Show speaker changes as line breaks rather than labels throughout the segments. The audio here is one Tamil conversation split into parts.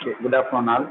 Okay, good afternoon all.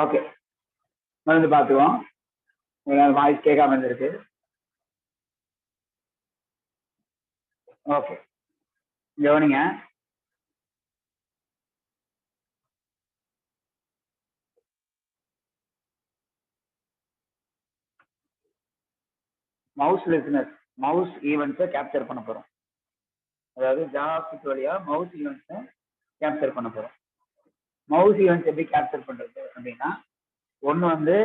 Okay, மருந்து பார்த்துக்குவோம். வாய்ஸ் கேட்காம இருந்திருக்கு. ஓகே, கவனிங்க. மவுஸ் லிசனர் மவுஸ் ஈவெண்ட்ஸை கேப்சர் பண்ண போகிறோம். அதாவது ஜாவாஸ்கிரிப்ட் வழியா மவுஸ் ஈவெண்ட்ஸை கேப்சர் பண்ண போகிறோம். மவுஸ் ஈவெண்ட்ஸ் எப்படி கேப்சர் பண்ணுறது அப்படின்னா, ஒன்று வந்து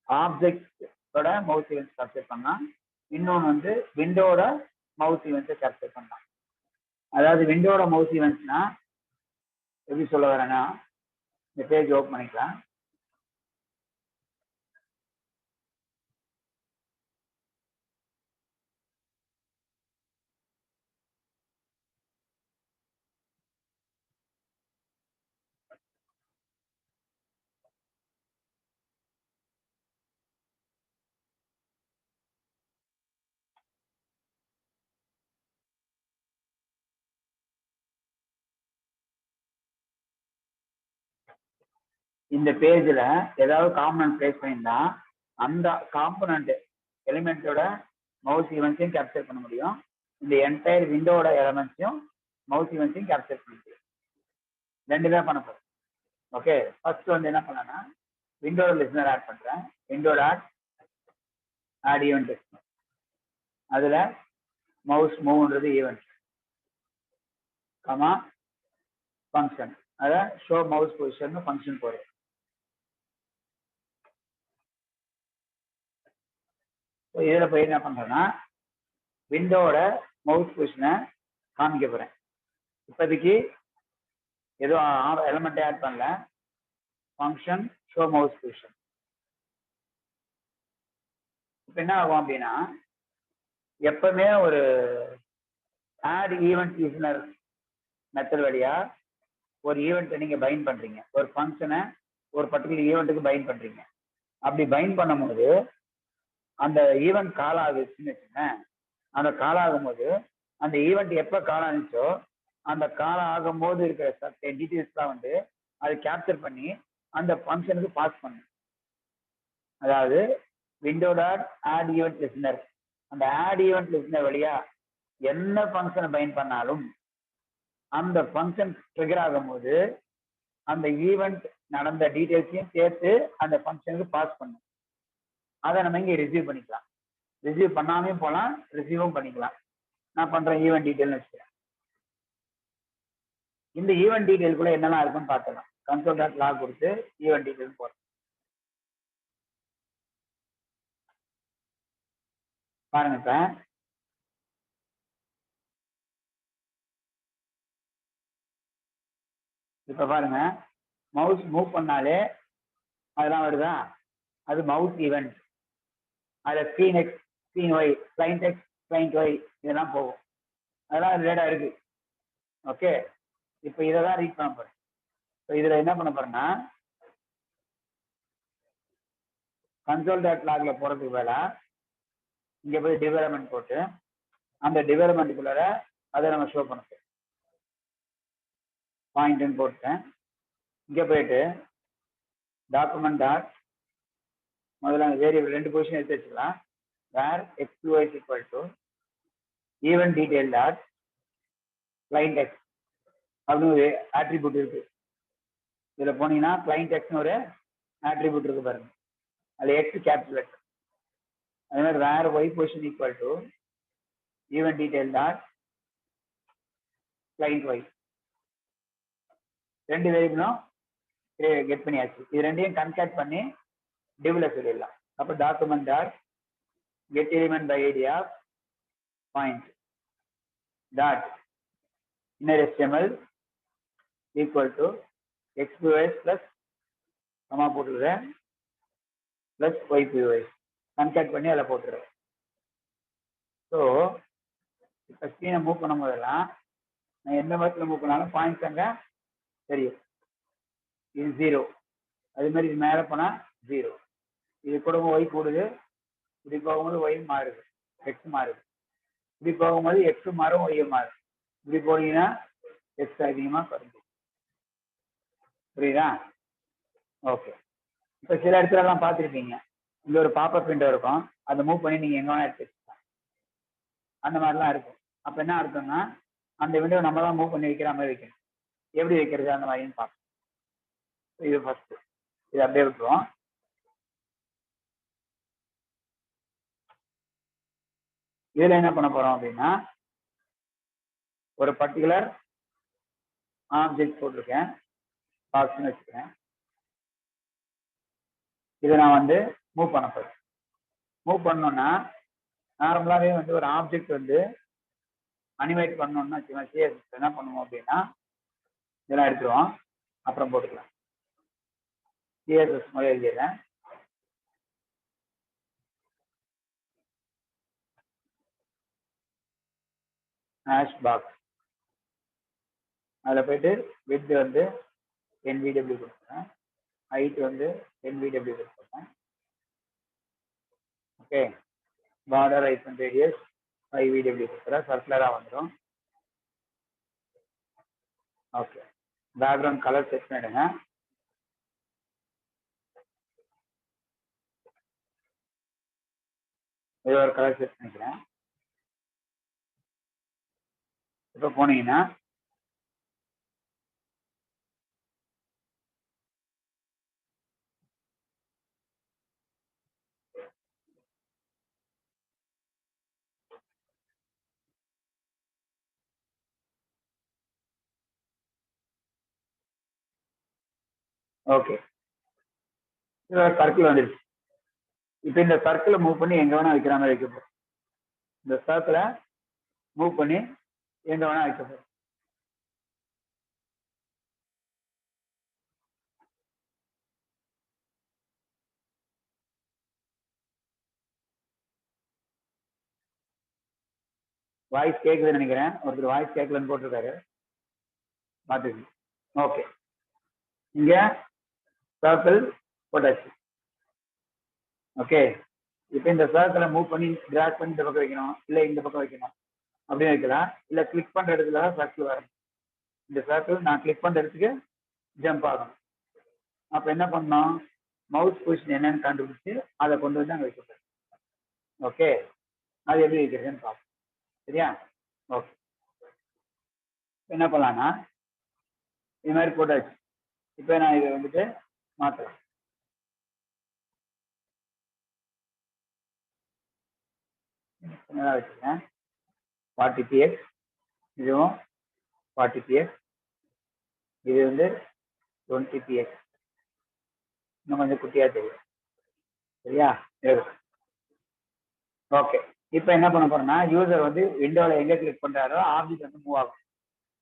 ஆப்ஜெக்டோட மவுஸ் ஈவெண்ட்ஸ் கேப்சர் பண்ணலாம், இன்னொன்று வந்து விண்டோட மவுஸ் ஈவெண்ட்ஸை கேப்சர் பண்ணலாம். அதாவது விண்டோட மவுஸ் ஈவெண்ட்ஸ்னா எப்படி சொல்ல வரேன்னா, இந்த பேஜ் ஓப்பன் பண்ணிக்கலாம். இந்த பேஜ்ல ஏதாவது காம்பனன்ட் பிளேஸ் பண்ணியிருந்தா அந்த காம்பனன்ட் எலிமெண்ட்டோட மவுஸ் ஈவெண்ட்ஸையும் கேப்சர் பண்ண முடியும், இந்த என்டையர் விண்டோட எலிமெண்ட்ஸையும் மவுஸ் ஈவெண்ட்ஸையும் கேப்சர் பண்ண முடியும். ரெண்டுமே பண்ண போறோம். ஓகே, ஃபர்ஸ்ட் வந்து என்ன பண்ணேன்னா விண்டோட லிஸ்னர் ஆட் பண்றேன். Window dot add event listener, அதுல மவுஸ் மூவ்ன்றது ஈவெண்ட் கமா ஃபங்க்ஷன், அதை ஷோ மவுஸ் பொசிஷன் ஃபங்க்ஷன் போடுறேன். இதில் போய் என்ன பண்றேன்னா விண்டோட மவுஸ் பொசிஷனை காமிக்க போறேன். இப்போதைக்கு எதுவும் எலிமெண்ட் ஆட் பண்ணல, ஃபங்க்ஷன் ஷோ மவுஸ் பொசிஷன். இப்போ என்ன ஆகும் அப்படின்னா, எப்பவுமே ஒரு ஆட் ஈவெண்ட் லிஸ்னர் மெத்தட் வழியா ஒரு ஈவெண்ட்டை நீங்க பைண்ட் பண்றீங்க, ஒரு ஃபங்க்ஷனை ஒரு பர்டிகுலர் ஈவெண்ட்டுக்கு பைண்ட் பண்றீங்க. அப்படி பைண்ட் பண்ணும்போது அந்த ஈவெண்ட் கால் ஆகுதுன்னு வச்சுக்கேன். அந்த கால் ஆகும்போது அந்த ஈவெண்ட் எப்போ கால் ஆனிச்சோ அந்த கால் ஆகும்போது இருக்கிற டீட்டெயில்ஸ்லாம் வந்து அதை கேப்சர் பண்ணி அந்த ஃபங்க்ஷனுக்கு பாஸ் பண்ணும். அதாவது window dot add event listener, அந்த ஆட் ஈவெண்ட் லிஸ்னர் வழியா என்ன ஃபங்க்ஷனை பைண்ட் பண்ணாலும் அந்த ஃபங்க்ஷன் ட்ரிகர் ஆகும்போது அந்த ஈவெண்ட் நடந்த டீட்டெயில்ஸையும் சேர்த்து அந்த ஃபங்க்ஷனுக்கு பாஸ் பண்ணும். அதை நம்ம இங்கே ரிசீவ் பண்ணிக்கலாம். ரிசீவ் பண்ணாமையும் போகலாம், ரிசீவும் பண்ணிக்கலாம். நான் பண்றேன் ஈவெண்ட் டீட்டெயில்னு வச்சுக்கிறேன். இந்த ஈவெண்ட் டீட்டெயிலுக்குள்ள என்னெல்லாம் இருக்குன்னு பார்த்துக்கலாம். கன்சோல் டாட் லாக் கொடுத்து ஈவெண்ட் டீட்டெயில் போடுறேன். பாருங்க, இப்ப பாருங்க மவுஸ் மூவ் பண்ணாலே அதெல்லாம் வருதா, அது மவுஸ் ஈவெண்ட். அதில் screen X, screen Y, client X, client Y இதெல்லாம் போகும். அதெல்லாம் ரிலேட்டாக இருக்கு. ஓகே, இப்போ இதை தான் ரீட் பண்ண போறேன். இப்போ இதில் என்ன பண்ண போறேன்னா கன்சோல் டாட் லாக்ல போறதுக்கு வேலை இங்கே போய் டெவலப்மெண்ட் போட்டு அந்த டெவலப்மெண்ட்டுக்குள்ளார அதை நம்ம ஷோ பண்ண போறோம். பாயிண்ட்னு போட்டேன். இங்கே போயிட்டு டாக்குமெண்ட் டாட் முதல்ல வேரியபிள் 2 பொசிஷன் எடுத்து வச்சுக்கலாம். வேர் x2y is equal to event detail dot client x அப்படின்னு ஒரு ஆட்ரிபியூட் இருக்கு. இதுல போனீங்கன்னா client xன்னு ஒரு ஆட்ரிபியூட் இருக்கு பாருங்க, அது x கேபிட்டல் லெட்டர். அதே மாதிரி வேர் y position equal to event detail dot client y. ரெண்டு வேரியபிளும் கெட் பண்ணியாச்சு. இது ரெண்டையும் கன்கேட் பண்ணி டிவ்ல சொல்லிடலாம். அப்போ document dot get element by id of point dot inner HTML equal to x2y plus comma போட்டுருக்கேன் plus y2y கன்கேட் பண்ணி அதில் போட்டுருக்கேன். ஸோ இப்போ ஸ்க்ரீனை மூவ் பண்ணும் போதெல்லாம் நான் எந்த மதத்தில் மூவ் பண்ணாலும் பாயிண்ட்ஸ் அங்கே தெரியும். இது 0, அது மாதிரி இது மேலே போனால் 0, இது கூட ஒய் கூடுது, இப்படி போகும்போது ஒய் மாறுது, எக்ஸ் மாறுது, இப்படி போகும்போது எக்ஸ் மாறும் ஒய் மாறும், இப்படி போனீங்கன்னா எக்ஸ் அதிகமாக குறைஞ்சி. புரியுதா? ஓகே, இப்போ சில இடத்துலலாம் பார்த்துருப்பீங்க, இங்கே ஒரு பாப்பப் விண்டோ இருக்கும், அதை மூவ் பண்ணி நீங்கள் எங்கே வேணால் எடுத்து வச்சுக்கலாம். அந்த மாதிரிலாம் இருக்கும். அப்போ என்ன அர்த்தம்னா அந்த விண்டோ நம்ம தான் மூவ் பண்ணி வைக்கிற மாதிரி வைக்கணும். எப்படி வைக்கிறது அந்த மாதிரின்னு பார்ப்போம். இது ஃபர்ஸ்ட், இது அப்படியே விட்டுருவோம். இதுல என்ன பண்ண போறோம் அப்படின்னா ஒரு பர்டிகுலர் ஆப்ஜெக்ட் போட்டிருக்கேன், பாக்ஸ்னு வச்சுக்கிறேன். இதை நான் வந்து மூவ் பண்ண போறேன். மூவ் பண்ணோம்னா நார்மலாவே வந்து ஒரு ஆப்ஜெக்ட் வந்து அனிமேட் பண்ணணும்னா சிஎஸ்எஸ் என்ன பண்ணுவோம் அப்படின்னா இதெல்லாம் எடுத்துருவோம், அப்புறம் போட்டுக்கலாம். சிஎஸ்எஸ் முதல்ல எழுதிடுறேன். ஹேஷ் பாக்ஸ், அதில் போயிட்டு வித் வந்து NVW கொடுத்துறேன், ஹைட் வந்து NVW கொடுத்துறேன். ஓகே, பார்டர் ஐஃபன் ரேடியஸ் 5VW கொடுத்துறேன், சர்க்குலராக வந்துடும். ஓகே, பேக்ரவுண்ட் கலர் செட் பண்ணிடுங்க. இது ஒரு கலர் செட் பண்ணிக்கிறேன். இப்போ போனீங்கன்னா ஓகே, இது ஒரு சர்க்கிள் வந்துடுச்சு. இப்போ இந்த சர்க்கிளை மூவ் பண்ணி எங்க வேணா வைக்கிற மாதிரி வைக்க போறோம். இந்த சர்க்கிளை மூவ் பண்ணி எங்க வேணா வைக்க போறோம். வாய்ஸ் கேட்குதுன்னு நினைக்கிறேன், ஒருத்தர் வாய்ஸ் கேட்கலன்னு போட்டிருக்காரு, பார்த்துக்கங்க. ஓகே, இங்க சர்க்கிள் போட்டாச்சு. ஓகே, இப்போ இந்த சர்க்கிளை மூவ் பண்ணி டிராக் பண்ணி இந்த பக்கம் வைக்கணும், இல்லை இந்த பக்கம் வைக்கணும் அப்படின்னு வைக்கலாம். இல்லை கிளிக் பண்ற இடத்துல தான் சர்க்கிள் வரும். இந்த சர்க்கிள் நான் கிளிக் பண்ற இடத்துக்கு ஜம்ப் ஆகணும். அப்போ என்ன பண்ணணும், மவுஸ் பொசிஷன் என்னன்னு கண்டுபிடிச்சு அதை கொண்டு வந்து அங்கே வைக்க. ஓகே, அது எப்படி வைக்கிறதுன்னு பார்ப்போம். சரியா? ஓகே, என்ன பண்ணலாம்னா இது மாதிரி போட்டாச்சு. இப்போ நான் இதை வந்துட்டு மாற்றுறேன். வச்சுருக்கேன் 40px, இதுவும் 40px, இது வந்து 20px, இன்னும் கொஞ்சம் குட்டியாக தெரியும். சரியா? ஓகே, இப்போ என்ன பண்ண போறோம்னா யூசர் வந்து விண்டோவில் எங்கே கிளிக் பண்ணுறாரோ ஆப்ஜெக்ட் வந்து மூவ் ஆகும்.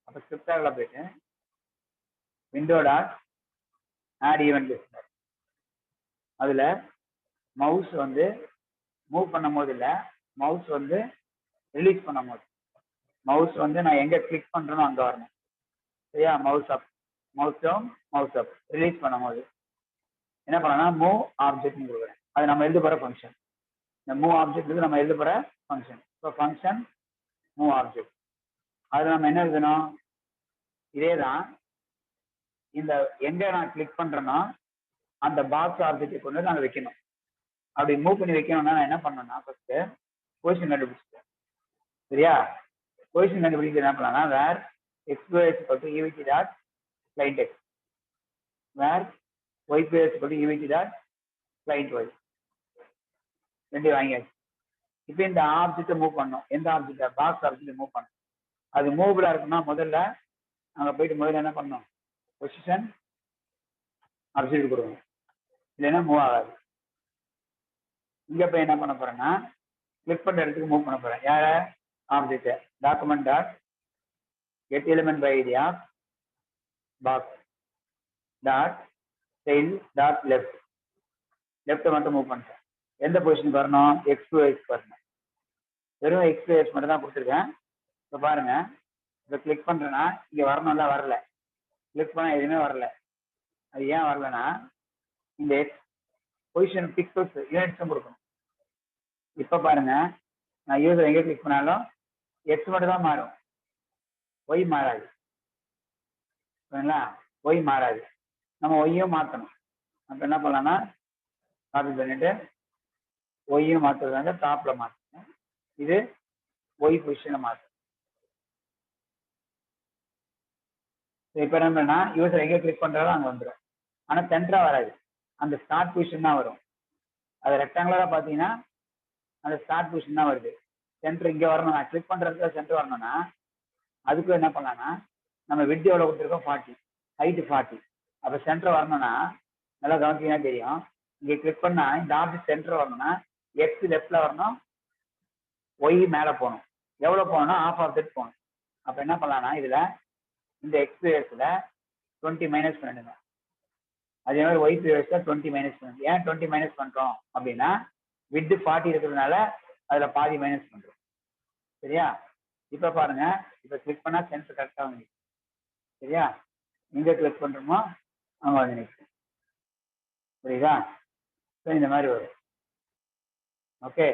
அப்போ ஸ்கிரிப்டாரில் போயிட்டு window dot add event listener, அதில் மவுஸ் வந்து மூவ் பண்ணும் போது இல்லை, மவுஸ் வந்து ரிலீஸ் பண்ணும் போது, மவுஸ் வந்து நான் எங்கே கிளிக் பண்ணுறேனோ அங்கே வரணும். சரியா? மவுஸ் அப், மவுஸ் டவுன், மவுஸ் அப். ரிலீஸ் பண்ணும் போது என்ன பண்ணனா மூவ் ஆப்ஜெக்ட்னு கொடுக்குறேன். அது நம்ம எழுத போகிற ஃபங்க்ஷன். இந்த மூவ் ஆப்ஜெக்ட் நம்ம எழுத போகிற ஃபங்க்ஷன். இப்போ ஃபங்க்ஷன் மூவ் ஆப்ஜெக்ட், அது நம்ம என்ன எழுதணும், இதே தான். இந்த எங்கே நான் கிளிக் பண்ணுறேன்னா அந்த பாக்ஸ் ஆப்ஜெக்டை கொண்டு வந்து நாங்கள் வைக்கணும். அப்படி மூவ் பண்ணி வைக்கணும்னா நான் என்ன பண்ணணும்னா ஃபர்ஸ்ட் பொசிஷன் கண்டுபிடிச்சிட்டேன். சரியா? பொசிஷன் கண்டுபிடிச்சு என்ன பண்ணலாம்னா வேர் x2 evt dot client x, வேர் y2 evt dot client y, ரெண்டு வாங்கியாச்சு. இப்போ இந்த ஆப்ஜெக்டை மூவ் பண்ணோம். எந்த ஆப்ஜெக்டை? பாக்ஸ் ஆப்ஜெக்டை மூவ் பண்ணோம். அது மூவபிளா இருக்குன்னா முதல்ல அங்கே போயிட்டு முதல்ல என்ன பண்ணோம், பொசிஷன் ஆப்ஜெக்ட் கொடுக்கணும், இல்லைன்னா மூவ் ஆகாது. இங்கே போய் என்ன பண்ண போறேன்னா கிளிக் பண்ணுற இடத்துக்கு மூவ் பண்ண போறேன். யார? Object. Document dot get element by ID of box dot style dot left, லெஃப்ட்டை மட்டும் மூவ் பண்ணிட்டேன். எந்த பொசிஷனுக்கு வரணும்? x2x வரணும். வெறும் x2x மட்டும் தான் கொடுத்துருக்கேன். இப்போ பாருங்க, இப்போ கிளிக் பண்றேன்னா இங்க வரணும்ல, வரல. கிளிக் பண்ண எதுவுமே வரல. அது ஏன் வரலன்னா இந்த எக்ஸ் பொசிஷன் பிக்சல்ஸ் யூனிட்ஸும் கொடுக்கணும். இப்போ பாருங்க, நான் யூசர் எங்கே கிளிக் பண்ணாலும் எக்ஸ் மட்டும் தான் மாறும், ஒய் மாறாது. சரிங்களா? ஒய் மாறாது. நம்ம ஒய்யும் மாற்றணும். அப்போ என்ன பண்ணலாம்னா காப்பி பண்ணிட்டு ஒய்யும் மாற்றுறதாங்க டாப்ல மாற்றணும். இது ஒய் பொசிஷனை மாற்றணும். இப்போ என்ன பண்ணா யூசர் எங்கே கிளிக் பண்ணுறாரோ அங்கே வந்துடும். ஆனால் சென்டராக வராது, அந்த ஸ்டார்ட் பொசிஷன் தான் வரும். அது ரெக்டாங்குலராக பார்த்தீங்கன்னா அந்த ஸ்டார்ட் பொசிஷன் தான் வருது. சென்டர் இங்கே வரணும், நான் கிளிக் பண்ணுறதுக்கு சென்டர் வரணும்னா அதுக்கு என்ன பண்ணலாம்னா நம்ம விட்த் எவ்வளோ கொடுத்துருக்கோம் 40, ஹைட்டு 40. அப்போ சென்டர் வரணும்னா நல்லா கவனிச்சிங்கன்னா தெரியும், இங்கே கிளிக் பண்ணால் இந்த ஆப்ஜெக்ட் சென்டர் வரணும்னா எக்ஸ் லெஃப்டில் வரணும், ஒய் மேலே போகணும். எவ்வளோ போகணும்னா ஆஃப் ஆப்ஜெக்ட் போகணும். அப்போ என்ன பண்ணலாம்னா இதில் இந்த எக்ஸ் பீரியட்ஸில் 20 மைனஸ் பண்ணிடுங்க. அதே மாதிரி ஒய் பீரியட்ஸில் 20 மைனஸ் பண்ணுங்க. ஏன் 20 மைனஸ் பண்ணுறோம் அப்படின்னா விட்த் 40 இருக்கிறதுனால அதில் பாதி மைனஸ் பண்ணுறோம். சரியா? இப்போ பாருங்க, இப்போ கிளிக் பண்ணால் சென்டர் கரெக்டாக வந்து நிற்கும். சரியா? எங்கே கிளிக் பண்ணுறோமோ அங்கே வந்து நிற்கும். புரியுதா? ஸோ இந்த மாதிரி வரும். ஓகே,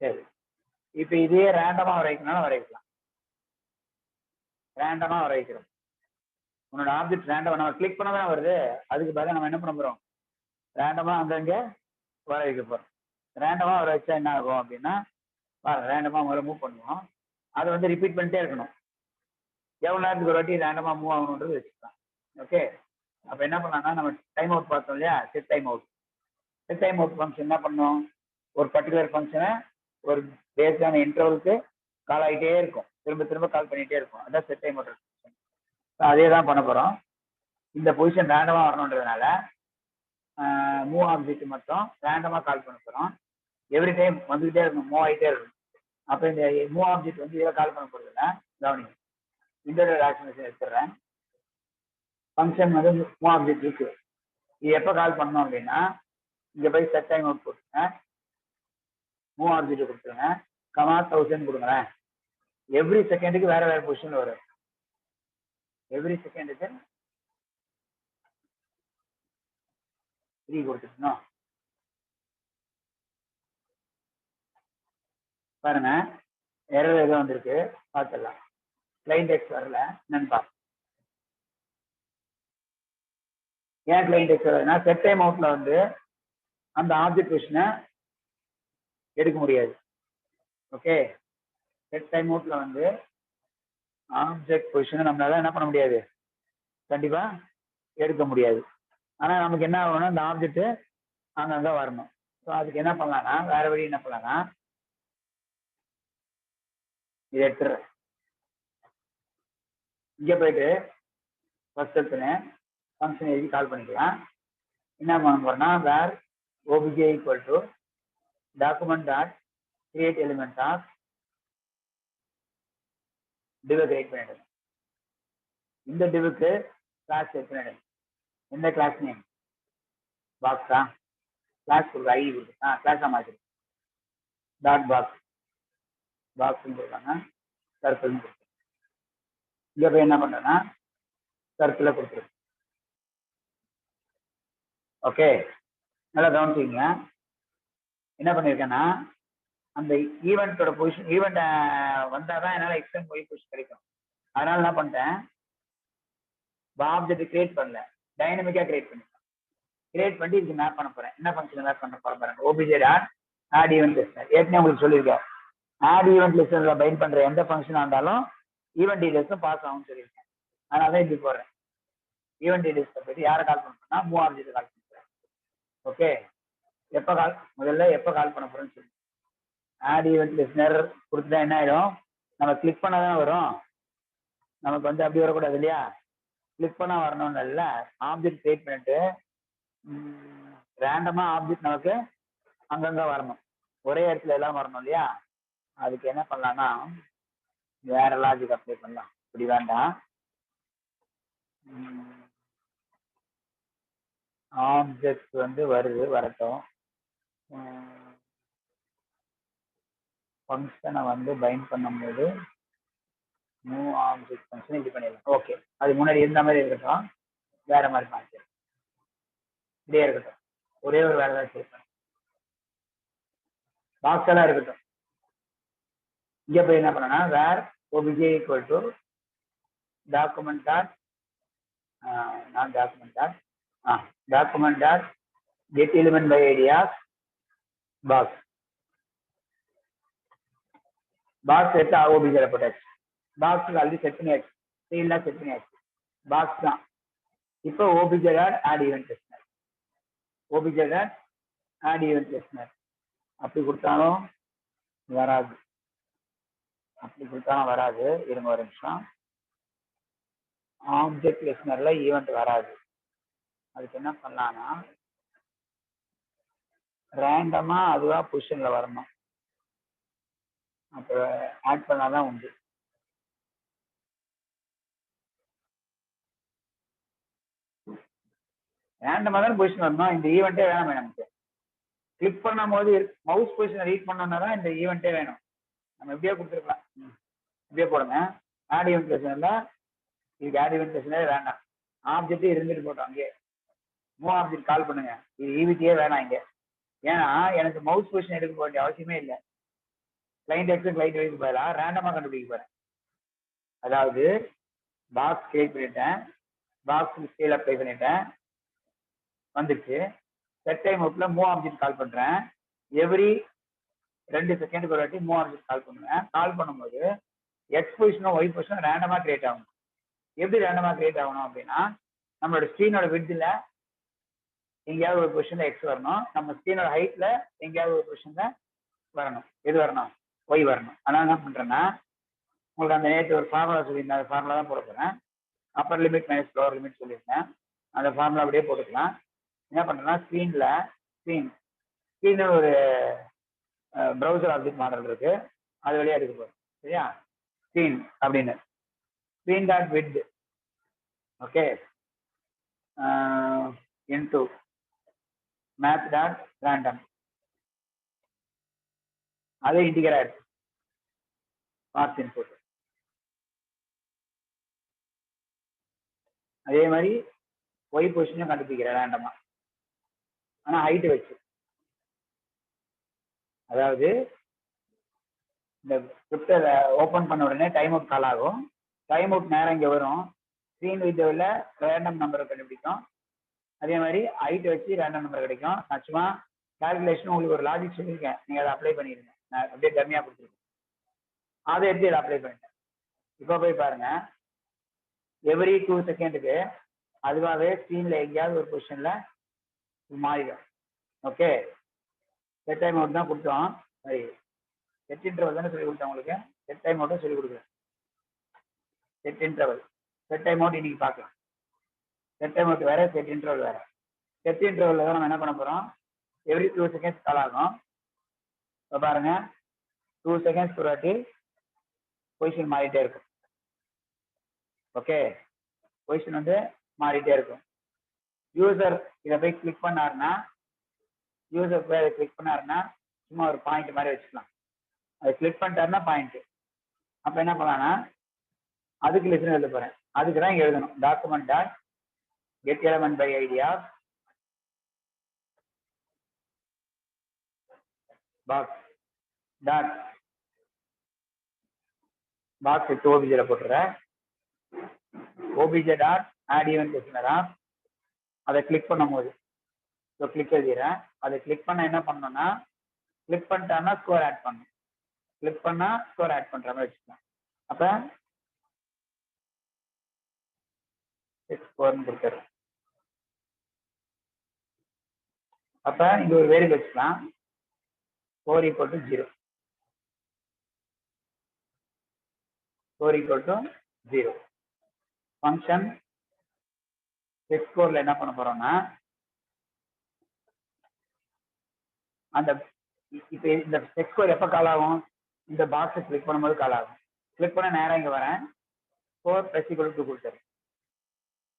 சரி. இப்போ இதே ரேண்டமாக வர வைக்கணும்னாலும் வர வைக்கலாம். ரேண்டமாக வர வைக்கிறோம். உன்னோட ஆப்ஜெக்ட் ரேண்டமாக நம்ம கிளிக் பண்ண தான் வருது, அதுக்கு பதிலாக நம்ம என்ன பண்ண போகிறோம், ரேண்டமாக அங்கங்கே வர வைக்க போகிறோம். ரேண்டமாக வர வச்சா என்ன ஆகும் அப்படின்னா ரேண்டமாக முதல்ல மூவ் பண்ணுவோம். அதை வந்து ரிப்பீட் பண்ணிட்டே இருக்கணும். எவ்வளோ நேரத்துக்கு ஒரு வாட்டி ரேண்டமாக மூவ் ஆகணுன்றது வச்சுக்கலாம். ஓகே, அப்போ என்ன பண்ணலாம்னா நம்ம டைம் அவுட் பார்த்தோம் இல்லையா, set time out. Set time out function என்ன பண்ணணும், ஒரு பர்டிகுலர் ஃபங்க்ஷனை ஒரு பேஸ்டான இன்டர்வலுக்கு கால் ஆகிட்டே இருக்கும், திரும்ப திரும்ப கால் பண்ணிகிட்டே இருக்கும். அதான் செட் டைம் அவுட் ஃபங்க்ஷன். அதே தான் பண்ண போகிறோம். இந்த பொசிஷன் ரேண்டமாக வரணுன்றதுனால மூவ் ஆப்ஜெக்ட் மட்டும் ரேண்டமாக கால் பண்ண போகிறோம். எவ்ரி டைம் வந்துகிட்டே இருக்கணும், மூவ் ஆகிட்டே இருக்கணும். அப்போ இந்த மூவ் ஆப்ஜெக்ட் வந்து இதில் கால் பண்ண போகிறது இல்லை. கவனிங்க, இன்டர்னல் ஆக்ஷன் எடுத்துடுறேன். ஃபங்க்ஷன் வந்து மூவ் ஆப்ஜெக்ட் இருக்கு. இது எப்போ கால் பண்ணணும் அப்படின்னா இங்கே போய் செட் டைம் அவுட் கொடுத்துருங்க, மூவ் ஆப்ஜெக்ட் கொடுத்துருங்க, கமா 1000 கொடுங்களேன். எவ்ரி செகண்டுக்கு வேற வேற பொசிஷன்ல வரும். எவ்ரி செகண்டுக்கு 3 கொடுத்துருக்கணும். பாருங்க, எரர் எதுவும் வந்திருக்கு, பார்த்துடலாம். கிளைண்ட் டெக்ஸ்ட் வரல, என்னன்னு பார்ப்போம். ஏன் கிளைண்ட் டெக்ஸ்ட் வரலன்னா செட் டைம் அவுட்ல வந்து அந்த ஆப்ஜெக்ட் பொசிஷனை எடுக்க முடியாது. ஓகே, செட் டைம் அவுட்ல வந்து ஆப்ஜெக்ட் பொசிஷனை நம்மளால என்ன பண்ண முடியாது, கண்டிப்பா எடுக்க முடியாது. ஆனால் நமக்கு என்ன ஆகணும்னா இந்த ஆப்ஜெக்ட் அங்கங்கே வரணும். ஸோ அதுக்கு என்ன பண்ணலாம்னா வேற வழி என்ன பண்ணலாம்னா இதை எடுத்துடுறேன். இங்கே போயிட்டு ஃபர்ஸ்ட் எடுத்துன்னு ஃபங்க்ஷன் எழுதி கால் பண்ணிக்கலாம். என்ன பண்ண போறோம்னா வேர் obj equal to document dot create element of div create பண்ணிடுங்க. இந்த டிவுக்கு கிளாஸ் செட் பண்ணிடுங்க. எந்த கிளாஸ் நேம், பாக்ஸா, கிளாஸ் கொடுக்க ஐடி கொடுத்து கிளாஸாக மாற்றிடும். டாட் பாக்ஸ், பாக்ஸ்ன்னு கொடுத்தாங்க, சர்க்கிள்னு கொடுத்து இங்கே போய் என்ன பண்ணுறேன்னா சர்க்கிளை கொடுத்துருங்க. ஓகே, நல்லா கவனிச்சிங்க. என்ன பண்ணியிருக்கேன்னா அந்த ஈவெண்ட்டோட பொசிஷன், ஈவெண்ட் வந்தால் தான் என்னால் எக்ஸ்டெண்ட் போய் பொசிஷன் கிடைக்கும். அதனால என்ன பண்ணிட்டேன், ஆப்ஜெக்ட் கிரியேட் பண்ணல, டைனமிக்காக கிரியேட் பண்ணிட்டேன். கிரியேட் பண்ணி இதுக்கு மேப் பண்ண போகிறேன். என்ன ஃபங்க்ஷன் மேப் பண்ண போகிறேன் பாருங்க, obj dot add event listener. ஏற்கனவே உங்களுக்கு சொல்லியிருக்கேன், ஆட் ஈவெண்ட் லிஸ்டரில் பைண்ட் பண்ணுற எந்த ஃபங்க்ஷனாக இருந்தாலும் ஈவெண்ட் டீடைல்ஸும் பாஸ் ஆகும்னு சொல்லியிருக்கேன். அதனால தான் இப்படி போடுறேன். ஈவெண்ட் டீடைல்ஸை போய்ட்டு யாரை கால் பண்ணுறேன்னா மூவ் ஆப்ஜெக்ட் கால் பண்ணுறேன். ஓகே, எப்போ முதல்ல எப்போ கால் பண்ண போகிறேன்னு சொல்லி ஆட் ஈவெண்ட் லிஸ்னர் கொடுத்துட்டா என்ன ஆகிடும், நம்ம கிளிக் பண்ண தான் வரும், நமக்கு வந்து அப்படி வரக்கூடாது இல்லையா, கிளிக் பண்ண வரணும்னு இல்லை, ஆப்ஜெக்ட் கிரியேட் பண்ணிட்டு ரேண்டமாக ஆப்ஜெக்ட் நமக்கு அங்கங்கே வரணும், ஒரே இடத்துல எல்லாம் வரணும் இல்லையா. அதுக்கு என்ன பண்ணலாம்னா வேற லாஜிக் அப்ளை பண்ணலாம். இப்படி வேண்டாம், ஆப்ஜெக்ட் வந்து வருது வரட்டும், ஃபங்க்ஷனை வந்து பைண்ட் பண்ணும்போது மூவ் ஆப்ஜெக்ட் ஃபங்க்ஷன் இப்படி பண்ணிடலாம். ஓகே, அது முன்னாடி இருந்த மாதிரி இருக்கட்டும், வேற மாதிரி மாற்றி இப்படியே இருக்கட்டும், ஒரே ஒரு வேற ஏதாவது சேர்ப்பேன், பாக்ஸ் எல்லாம் இருக்கட்டும். இங்கே போய் என்ன பண்ணனா வேர் obj equal to document dot document dot get element by id of box. Box எடுத்து obj போட்டாச்சு. பாக்ஸ் ஆல்ரெடி செட் பண்ணியாச்சு, ஃபீல்ட்லாம் செட் பண்ணியாச்சு, பாக்ஸ் தான். இப்போ obj dot add event listener, obj dot add event listener அப்படி கொடுத்தாலும் வராது. அப்படி கொடுத்தாலும் வராது. இருங்க ஒரு நிமிஷம். ஆப்ஜெக்ட் லிஸ்னர்ல ஈவெண்ட் வராது. அதுக்கு என்ன பண்ணலாம்னா ரேண்டமா அதுவா பொசிஷன்ல வரணும். அப்போ ஆட் பண்ணாதான் உண்டு. ரேண்டமா தான் பொசிஷன் வரணும். இந்த ஈவெண்ட்டே வேணாம் நமக்கு. கிளிக் பண்ணும் போது மவுஸ் பொசிஷனை ரீட் பண்ணோம்னா தான் இந்த ஈவெண்ட்டே வேணும். நம்ம எப்படியே கொடுத்துருக்கலாம். இப்படியே போடுங்க. ஆட் ஈவெண்ட் லிஸ்னர்ல இதுக்கு ஆட் ஈவெண்ட் லிஸ்னரே வேண்டாம். ஆப்ஜெக்ட் இருந்துட்டு போட்டோம். அங்கே மூவ் ஆப்ஜெக்ட் கால் பண்ணுங்க. இது ஈவிட்டியே வேணாம் இங்க. ஏன்னா எனக்கு மவுஸ் பொசிஷன் எடுக்க வேண்டிய அவசியமே இல்லை. கிளைண்ட் எக்ஸ் கிளைண்ட் வைஸ் பதிலாக ரேண்டமா கண்டுபிடிக்க போறேன். அதாவது பாக்ஸ் கிரியேட் பண்ணிட்டேன், பாக்ஸ் ஸ்கேல் அப்ளை பண்ணிட்டேன், வந்துச்சு. செட் டைம் அவுட்ல மூவ் ஆப்ஜெக்ட் கால் பண்றேன். எவ்ரி 2 செகண்டுக்கு ஒரு வாட்டி மூவ் ஆப்ஜெக்ட் கால் பண்ணுவேன். கால் பண்ணும்போது எக்ஸ் பொசிஷனும் ஒய் பொசிஷனும் ரேண்டமா கிரியேட் ஆகும். எப்படி ரேண்டமா கிரியேட் ஆகணும் அப்படின்னா நம்மளோட ஸ்க்ரீனோட விட்ல எங்கேயாவது ஒரு பொசிஷன்ல எக்ஸ் வரணும், நம்ம ஸ்க்ரீனோட ஹைட்ல எங்கேயாவது ஒரு பொசிஷன்ல வரணும். எது வரணும்? ஒய் வரணும். அதனால என்ன பண்றேன்னா உங்களுக்கு அந்த நேற்று ஒரு ஃபார்முலா சொல்லியிருந்தேன். அந்த ஃபார்முலா தான் போட போறேன். Appar limit minus lower limit சொல்லியிருக்கேன். அந்த ஃபார்முலா அப்படியே போட்டுக்கலாம். என்ன பண்றேன்னா ஸ்க்ரீன்ல ஒரு ப்ரௌசர் ஆப்ஜெக்ட் மாடல் இருக்கு, அது வழியா எடுக்க போறோம். சரியா? ஸ்க்ரீன் அப்படின்னு ஸ்க்ரீன் டாட் விட் okay into math dot random அதே இன்டிகரா இருக்கு பாஸ் இன்புட். அதே மாதிரி ஒய் பொசிஷனும் கண்டுபிடிக்கிறேன் ரேண்டமா, ஆனா ஹைட் வச்சு. அதாவது இந்த ஸ்கிரிப்டை ஓப்பன் பண்ண உடனே டைம் அவுட் கால் ஆகும். டைம் அவுட் நேரம் இங்கே வரும். ஸ்க்ரீன் வித்தவில் ரேண்டம் நம்பரை கண்டுபிடிக்கும். அதே மாதிரி ஹைட் வச்சு ரேண்டம் நம்பர் கிடைக்கும். நான் சும்மா கால்குலேஷன் உங்களுக்கு ஒரு லாஜிக் சொல்லியிருக்கேன், நீங்கள் அதை அப்ளை பண்ணிடுங்க. நான் அப்படியே கம்மியாக கொடுத்துருக்கேன், அதை எடுத்து இதை அப்ளை பண்ணிட்டேன். இப்போ போய் பாருங்க, எவ்ரி 2 செகண்டுக்கு அதுவாகவே ஸ்க்ரீனில் எங்கேயாவது ஒரு பொசிஷனில் மாறிடும். ஓகே, செட் டைம் அவுட் தான் கொடுத்தோம். சரி, செட் இன்டர்வல் தானே சொல்லி கொடுத்தேன் உங்களுக்கு. செட் டைம் அவுட்டும் சொல்லி கொடுக்குறேன். Set interval, set time out இன்னைக்கு பார்க்கலாம். செட் டைம் அவுட் வேற, செட் இன்டர்வல் வேற. செட் இன்டர்வல்ல தான் நம்ம என்ன பண்ண போறோம், எவ்ரி 2 செகண்ட்ஸ் கால் ஆகும். இப்போ பாருங்க, 2 செகண்ட்ஸ் ஒரு வாட்டி பொசிஷன் மாறிட்டே இருக்கும். ஓகே, பொசிஷன் வந்து மாறிட்டே இருக்கும். யூசர் இதை போய் கிளிக் பண்ணாருன்னா சும்மா ஒரு பாயிண்ட் மாதிரி வச்சுக்கலாம். அதை கிளிக் பண்ணிட்டாருன்னா பாயிண்ட். அப்போ என்ன பண்ணலாம்னா அதுக்கு லிசன் எழுத போறேன். அதுக்கு தான் இங்கே எழுதணும். Document dot get element by idea box dot box எடுத்து ஓபிஜியில் போட்டுறேன். ஓபிஜே டாட் ஆட் ஈவென்ட் லிசனரா அதை கிளிக் பண்ணும்போது ஸோ கிளிக் எழுதிடுறேன். அதை கிளிக் பண்ண என்ன பண்ணணும்னா கிளிக் பண்ணிட்டான்னா ஸ்கோர் ஆட் பண்ணணும். கிளிக் பண்ணா ஸ்கோர் ஆட் பண்ற மாதிரி வச்சுக்கலாம். அப்போ ஸ்கோர்னு கொடுத்துறேன். அப்போ இங்கே ஒரு வேரியபிள் வச்சுக்கலாம், 4 = 0. 4 = 0. ஃபங்க்ஷன் செட் ஸ்கோர்ல என்ன பண்ண போறோம்னா அந்த இப்போ இந்த செட் ஸ்கோர் எப்போ கால் ஆகும், இந்த பாக்ஸை கிளிக் பண்ணும்போது கால் ஆகும். கிளிக் பண்ண நேரம் இங்கே வரேன், 4 + 2 கொடுத்துறேன்.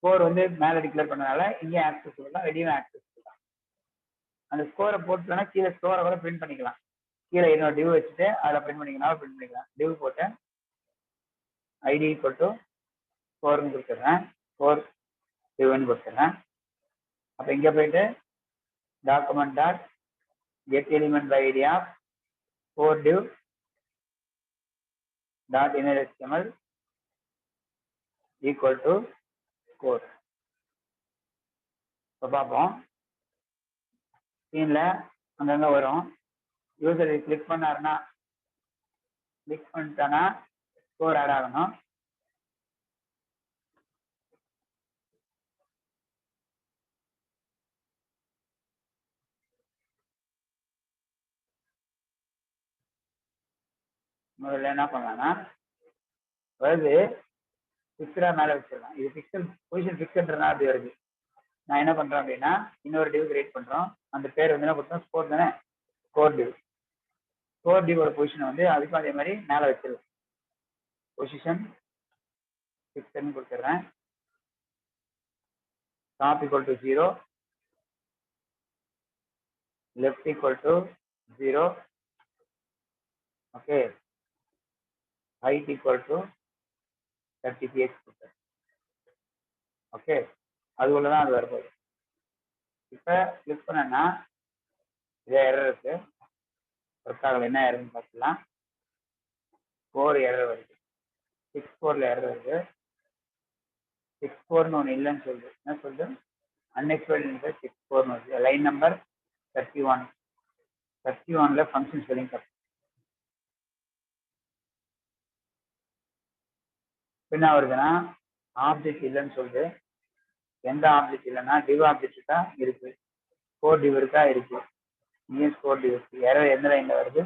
4 வந்து மேலே டிக்ளேர் பண்ணனால இங்கே ஆக்சஸ் கொடுக்கலாம், வெளியும் ஆக்சஸ் கொடுக்கலாம். அந்த ஸ்கோரை போட்டுனா கீழே ஸ்கோரை கூட பிரிண்ட் பண்ணிக்கலாம். கீழே இன்னொரு டிவ் வச்சுட்டு அதில் பிரிண்ட் பண்ணிக்கலாம். டிவ் போட்டு ஐடி = 4ன்னு கொடுத்துட்றேன், 4 டிவ்னு கொடுத்துட்றேன். அப்போ இங்கே போயிட்டு document dot get element by idea 4 div dot inner HTML = score. இப்போ பார்ப்போம், ஸ்க்ரீனில் அங்கங்கே வரும். யூசர் கிளிக் பண்ணிட்டானா ஸ்கோர் ஆட் ஆகணும். முதல்ல என்ன பண்ணலாம்னா அதாவது ஃபிக்ஸ்டா மேல வச்சிடலாம். இது ஃபிக்ஸல் பொசிஷன் ஃபிக்ஸ்ன்றதுனால அப்படி வருது. நான் என்ன பண்றேன் அப்படின்னா இன்னொரு டிவ் கிரியேட் பண்றோம். அந்த பேர் வந்து என்ன கொடுத்தோம், ஸ்கோர் தானே, ஸ்கோர் டிவ். ஸ்கோர் டிவோட பொசிஷனை வந்து அதுக்கும் அதே மாதிரி மேல வச்சிடலாம். பொசிஷன் ஃபிக்ஸ்ட்னு கொடுத்துட்றேன். Top equal to 0, left equal to 0, okay, height equal to 30 px கொடுத்துறேன். ஓகே, அதுக்குள்ள தான் அது வரப்போகுது. இப்போ கிளிக் பண்ணேன்னா இதே எரர் இருக்கு. ஒர்க்காகல என்ன எரர்னு பார்க்கலாம். 4 எரர் வருது, 6-4ல எரர் வருது. 6-4ன்னு ஒன்று இல்லைன்னு சொல்லுது. என்ன சொல்லுது, அன்எக்ஸ்பெக்டட் 6-4ன்னு வருது. லைன் நம்பர் 31ல ஃபங்க்ஷன் ஸ்பெல்லிங் தப்பு. என்ன வருதுன்னா ஆப்ஜெக்ட் இல்லைன்னு சொல்லுது. எந்த ஆப்ஜெக்ட் இல்லைன்னா டிவ் ஆப்ஜெக்ட் தான் இருக்கு. ஸ்கோர் டிவ் இருக்கா, இருக்கு. நியூ ஸ்கோர் டிவ் இருக்கு. எரர் எந்த லைன்ல வருது,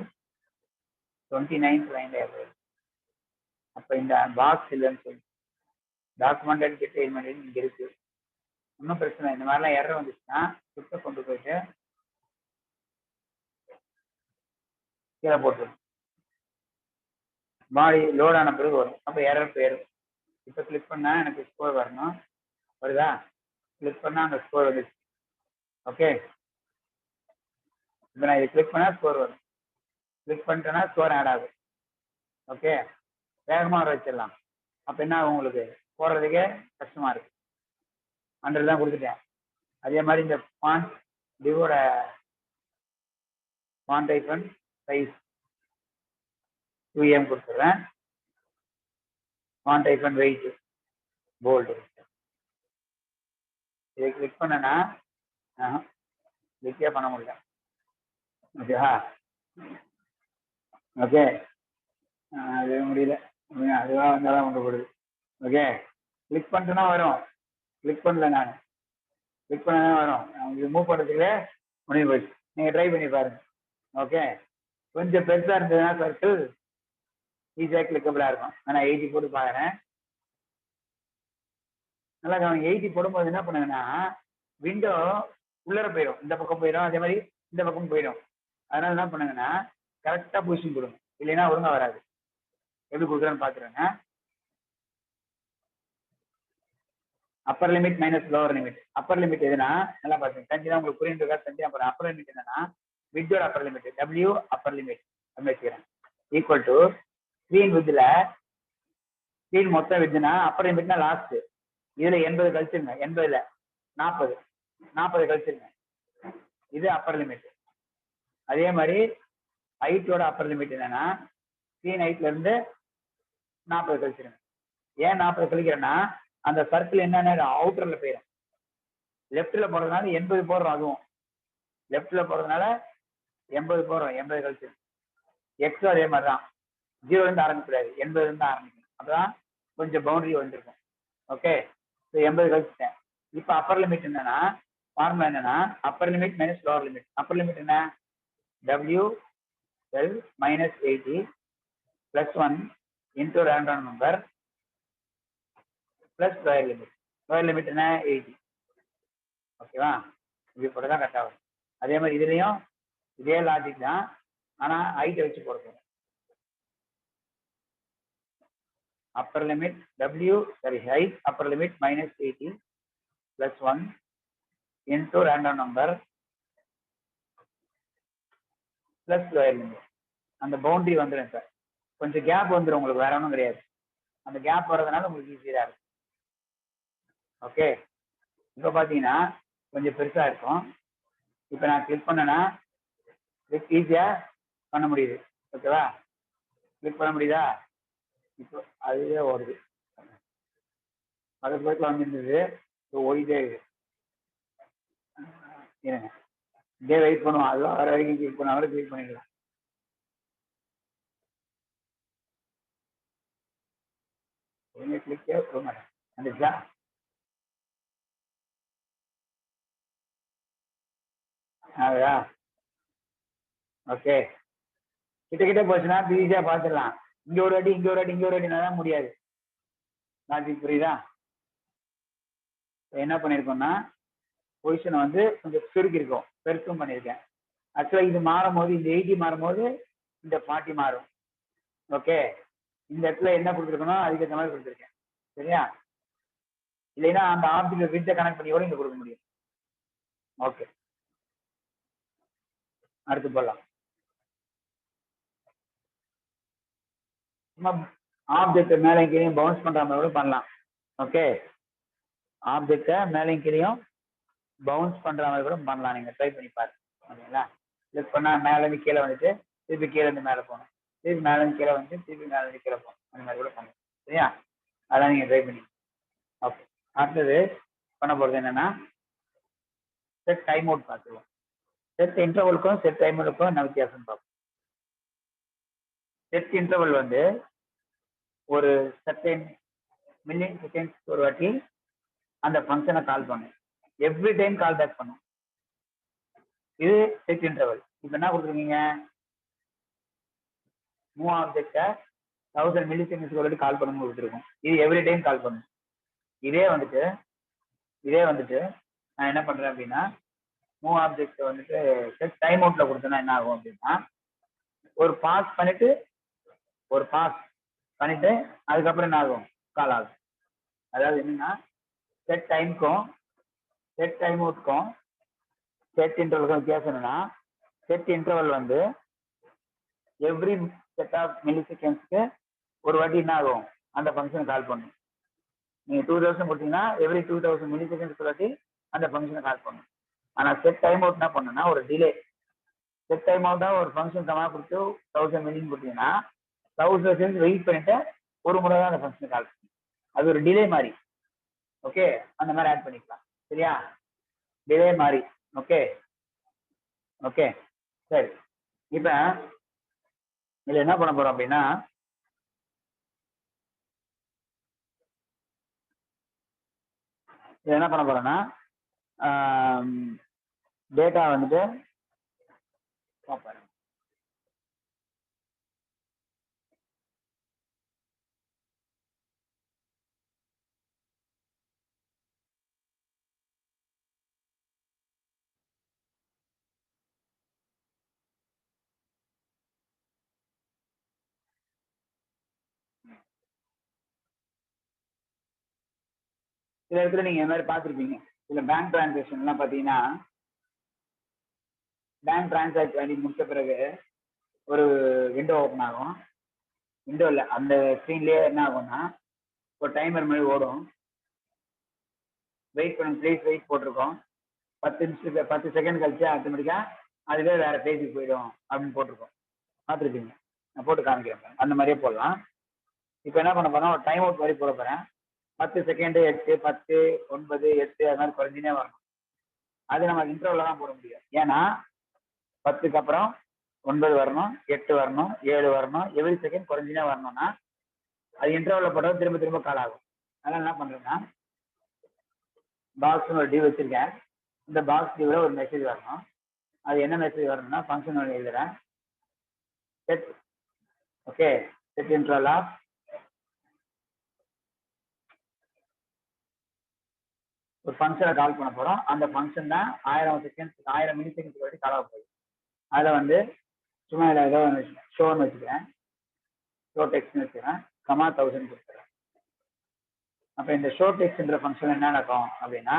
29th லைன்ல எரர் வருது. அப்போ இந்த பாக்ஸ் இல்லைன்னு சொல்லு. டாக்குமெண்டட் கெட் எலிமெண்ட் இங்க இருக்கு. ஒன்றும் பிரச்சனை. இந்த மாதிரிலாம் எரர் வந்துச்சுன்னா சுத்த கொண்டு போயிட்டு கீழே போட்டுரும். பாடி லோட் ஆன பிறகு வரும். அப்போ எரர் போயிடும். இப்போ கிளிக் பண்ணா எனக்கு ஸ்கோர் வரணும். வருதா, கிளிக் பண்ணா அந்த ஸ்கோர் வந்துச்சு. ஓகே, இப்போ நான் இதை கிளிக் பண்ணா ஸ்கோர் வரும். கிளிக் பண்ணிட்டேன்னா ஸ்கோர் ஆட் ஆகும். ஓகே, வேகமாக வர வச்சிடலாம். அப்போ என்ன ஆகும், உங்களுக்கு போடுறதுக்கே கஷ்டமா இருக்கு. 100 தான் கொடுத்துட்டேன். அதே மாதிரி இந்த ஃபாண்ட் டிவோட ஃபாண்ட் ஐக்கன் சைஸ் 2M கொடுத்துட்றேன். Font icon weight bold. இதை கிளிக் பண்ணனா கிளிக்கே பண்ண முடியல. ஓகேவா, ஓகே, அது முடியல. அதுவாக வந்தால் தான் கொண்டு போடுது. ஓகே, கிளிக் பண்ணிட்டுனா வரும். கிளிக் பண்ணல, நான் கிளிக் பண்ண வரும். இது மூவ் பண்ணுறதுக்குள்ளே முடிவு போயிடுச்சு. நீங்கள் ட்ரை பண்ணி பாருங்க. ஓகே, கொஞ்சம் பெருசாக இருந்ததுன்னா சர்க்கிள் ஈஸியாக கிளிக்கபிளாக இருக்கும். நான் 80 போட்டு பார்க்குறேன். நல்லா கவனிங்க. 80 போடும்போது என்ன பண்ணுங்கன்னா விண்டோ உள்ளர போயிடும், இந்த பக்கம் போயிடும், அதே மாதிரி இந்த பக்கம் போயிடும். அதனால என்ன பண்ணுங்கன்னா கரெக்டாக பொசிஷன் கொடுங்க, இல்லைன்னா ஒழுங்காக வராது. எப்படி கொடுக்குறேன்னு பார்த்துருங்க. Appar limit minus lower limit. Upper limit எதுனா நல்லா பார்த்துங்க. தஞ்சு தான் உங்களுக்கு புரியுது. தஞ்சு அப்புறம் அப்பர் லிமிட் என்னன்னா விண்டோட upper limit W upper limit அப்படின்னு வச்சுக்கிறேன். ஈக்குவல் டு ஸ்க்ரீன் வித்ல ஸ்க்ரீன் மொத்தம் வித்னா அப்பர் லிமிட்னா லாஸ்ட். இதுல 80 கழிச்சிருங்க. 80ல 40 கழிச்சிருங்க. இது அப்பர் லிமிட். அதே மாதிரி ஹைட்டோட அப்பர் லிமிட் என்னன்னா ஸ்க்ரீன் ஹைட்ல இருந்து 40 கழிச்சிருங்க. ஏன் 40 கழிக்கிறேன்னா அந்த சர்க்கிள் என்னன்னா அவுட்டர்ல போயிடும். லெஃப்ட்ல போறதுனால 80 போடுறோம். அதுவும் லெஃப்ட்ல போறதுனால 80 போடுறோம். 80 கழிச்சிருங்க. எக்ஸும் அதே மாதிரி தான். 0 இருந்து ஆரம்பிக்கூடாது, 80 இருந்து ஆரம்பிக்கணும். அப்பதான் கொஞ்சம் பவுண்டரி வந்துருக்கும். ஓகே, 80 கழிச்சிட்டேன். இப்போ அப்பர் லிமிட் என்னன்னா ஃபார்முலா என்னன்னா upper limit minus lower limit. Upper limit என்ன, W L minus 80 plus 1 into random number plus lower limit. Lower limit என்ன 80. ஓகேவா, இப்படி போட்டு தான் கரெக்டாக வரும். அதே மாதிரி இதுலேயும் இதே லாஜிக் தான், ஆனால் ஹைட்டை வச்சு போட போகிறோம். upper limit w height upper limit minus 80 plus 1 into random number plus lower limit. அந்த பவுண்டரி வந்துடும். சார் கொஞ்சம் கேப் வந்துடும் உங்களுக்கு, வேற ஒன்றும் கிடையாது. அந்த கேப் வர்றதுனால உங்களுக்கு ஈஸியாக இருக்கும். ஓகே, இப்போ பார்த்தீங்கன்னா கொஞ்சம் பெருசாக இருக்கும். இப்போ நான் கிளிக் பண்ணேன்னா ஈஸியாக பண்ண முடியுது. ஓகேவா, கிளிக் பண்ண முடியுதா? இப்போ அதுவே ஓடுது. அது பக்கத்தில் வந்துருந்தது, இப்போ ஓடிட்டே இருக்குது. இருங்க, இதே வெயிட் பண்ணுவோம். அதுதான் வர வரைக்கும் கிளிக் பண்ண வரை கிளிக் பண்ணிடலாம். கிளிக்கே போக மாட்டேன். வந்துச்சா? அதுதா ஓகே, கிட்ட கிட்ட போச்சுன்னா ஈஸியாக பார்த்துடலாம். இங்க ஒரு வாட்டி இங்க ஒரு வாட்டி இங்க ஒரு வாட்டினா தான் முடியாது. லாஜிக் புரியுதா? என்ன பண்ணிருக்கோம்னா பொசிஷனை வந்து கொஞ்சம் சுருக்கி இருக்கும், பெருசும் பண்ணியிருக்கேன். ஆக்சுவலா இது மாறும் போது இந்த 80 மாறும் போது இந்த 40 மாறும். ஓகே, இந்த இடத்துல என்ன கொடுத்துருக்கணும் அதுக்கு ஏற்ற மாதிரி கொடுத்துருக்கேன். சரியா? இல்லைன்னா அந்த ஆப்ஜெக்ட் வித்தை கனெக்ட் பண்ணி கூட இங்க கொடுக்க முடியும். ஓகே, அடுத்து போடலாம். சும்மா ஆப்ஜெக்ட் மேலே கீழே பவுன்ஸ் பண்ற மாதிரி கூட பண்ணலாம். ஓகே, ஆப்ஜெக்டை மேலே கீழேயும் பவுன்ஸ் பண்ற மாதிரி கூட பண்ணலாம். நீங்க ட்ரை பண்ணி பாருங்க. ஓகேங்களா? கிளிக் பண்ணா மேல இருந்து கீழே வந்துட்டு திருப்பி கீழே இருந்து மேலே போகணும், திருப்பி மேல இருந்து கீழே வந்து திருப்பி மேல இருந்து கீழே போகணும். அந்த மாதிரி கூட பண்ணலாம். சரியா? அதான் நீங்க ட்ரை பண்ணி. ஓகே, அடுத்தது பண்ண போறது என்னன்னா செட் டைம் அவுட் பார்த்துருவோம். செட் இன்டர்வலுக்கும் செட் டைம் அவுட்டுக்கும் என்ன வித்தியாசம் பார்ப்போம். செட் இன்டர்வல் வந்து ஒரு செகண்ட் மில்லியன் செகண்ட்ஸ் ஒரு வாட்டி அந்த ஃபங்க்ஷனை கால் பண்ணும், எவ்ரி டைம் கால் பேக் பண்ணும். இது செட் இன்டர்வல். இப்போ என்ன கொடுத்துருக்கீங்க, மூவ் ஆப்ஜெக்டை 1000 மில்லி செகண்ட்ஸ் ஒரு வாட்டி கால் பண்ணணும்னு கொடுத்துருக்கோம். இது எவ்ரி டைம் கால் பண்ணும். இதே வந்துட்டு நான் என்ன பண்றேன் அப்படின்னா மூவ் ஆப்ஜெக்ட் வந்துட்டு செட் டைம் அவுட்ல கொடுத்தேன்னா என்ன ஆகும் அப்படின்னா ஒரு பாஸ் பண்ணிட்டு அதுக்கப்புறம் என்ன ஆகும், கால் ஆகும். அதாவது என்னன்னா செட் டைமுக்கும் செட் டைம் அவுட்க்கும் செட் இன்டர்வலுக்கும் வித்தியாசம் என்னன்னா செட் இன்டர்வல் வந்து எவ்ரி செட் ஆஃப் மில்லி செகண்ட்ஸ்க்கு ஒரு வாட்டி என்ன ஆகும் அந்த ஃபங்க்ஷனை கால் பண்ணும். நீங்க 2000 கொடுத்தீங்கன்னா எவ்ரி 2000 மில்லி செகண்ட்ஸ்க்கு ஒரு வாட்டி அந்த ஃபங்க்ஷனை கால் பண்ணும். ஆனா செட் டைம் அவுட் என்ன பண்ணுன்னா ஒரு டிலே. செட் டைம் அவுட்டா ஒரு ஃபங்க்ஷன் கமா கொடுத்து 1000 மில்லின்னு கொடுத்தீங்கன்னா 1000 செகண்ட்ஸ் வெயிட் பண்ணிட்டு ஒரு முறை தான் அந்த ஃபங்க்ஷனை கால் பண்ணும். அது ஒரு டிலே மாதிரி. ஓகே, அந்த மாதிரி ஆட் பண்ணிக்கலாம். சரியா? டிலே மாதிரி. ஓகே ஓகே சரி. இப்போ இதுல என்ன பண்ண போறோம் அப்படின்னா இது என்ன பண்ண போறோம்னா டேட்டா வந்துட்டு பார்ப்பேன். சில இடத்துல நீங்க இந்த மாதிரி பார்த்துருப்பீங்க. இதுல பேங்க் டிரான்சாக்ஷன்லாம் பார்த்தீங்கன்னா பேங்க் டிரான்சாக்ட் பண்ணி முடிச்ச பிறகு ஒரு விண்டோ ஓப்பன் ஆகும். விண்டோவில் அந்த ஸ்க்ரீன்லேயே என்ன ஆகும்னா ஒரு டைமர் மாதிரி ஓடும். வெயிட் பண்ணுங்க ப்ளீஸ் வெயிட் போட்டிருக்கோம். 10 செகண்ட் கழிச்சு ஆட்டோமேட்டிக்காக அதுவே வேற பேஜுக்கு போயிடும் அப்படின்னு போட்டிருக்கோம். பார்த்துருப்பீங்க. நான் போட்டு காமிக்கிறேன். அந்த மாதிரியே போடலாம். இப்போ என்ன பண்ண போறேன், ஒரு டைம் அவுட் மாதிரி போட போறேன். 10 செகண்டு 8 10 9 8 அது மாதிரி குறைஞ்சினே வரணும். அது நம்ம இன்டர்வல்ல தான் போட முடியும். ஏன்னா 10க்கு அப்புறம் 9 வரணும், 8 வரணும், 7 வரணும், எவ்ரி செகண்ட் குறைஞ்சினே வரணும்னா அது இன்டர்வல்ல போட்டால் திரும்ப திரும்ப கால் ஆகும். அதனால என்ன பண்றேன்னா பாக்ஸ்னு ஒரு டி வச்சிருக்கேன். இந்த பாக்ஸ் டிவில் ஒரு மெசேஜ் வரணும். அது என்ன மெசேஜ் வரணும்னா ஃபங்க்ஷன் எழுதுறேன். Set okay set interval of ஒரு ஃபங்க்ஷனை கால் பண்ண போறோம். அந்த ஃபங்க்ஷன் தான் 1000 மில்லி செகண்ட்ஸ் வரைக்கும் கால் ஆக போகுது. அதில் வந்து சும்மா ஏதோ ஷோன்னு வச்சுக்கிறேன், ஷோ டெக்ஸ்ட்னு வச்சுக்கிறேன், கமா 1000 கொடுத்துறேன். அப்போ இந்த ஷோ டெக்ஸ்ட்ன்ற ஃபங்க்ஷன் என்ன நடக்கும் அப்படின்னா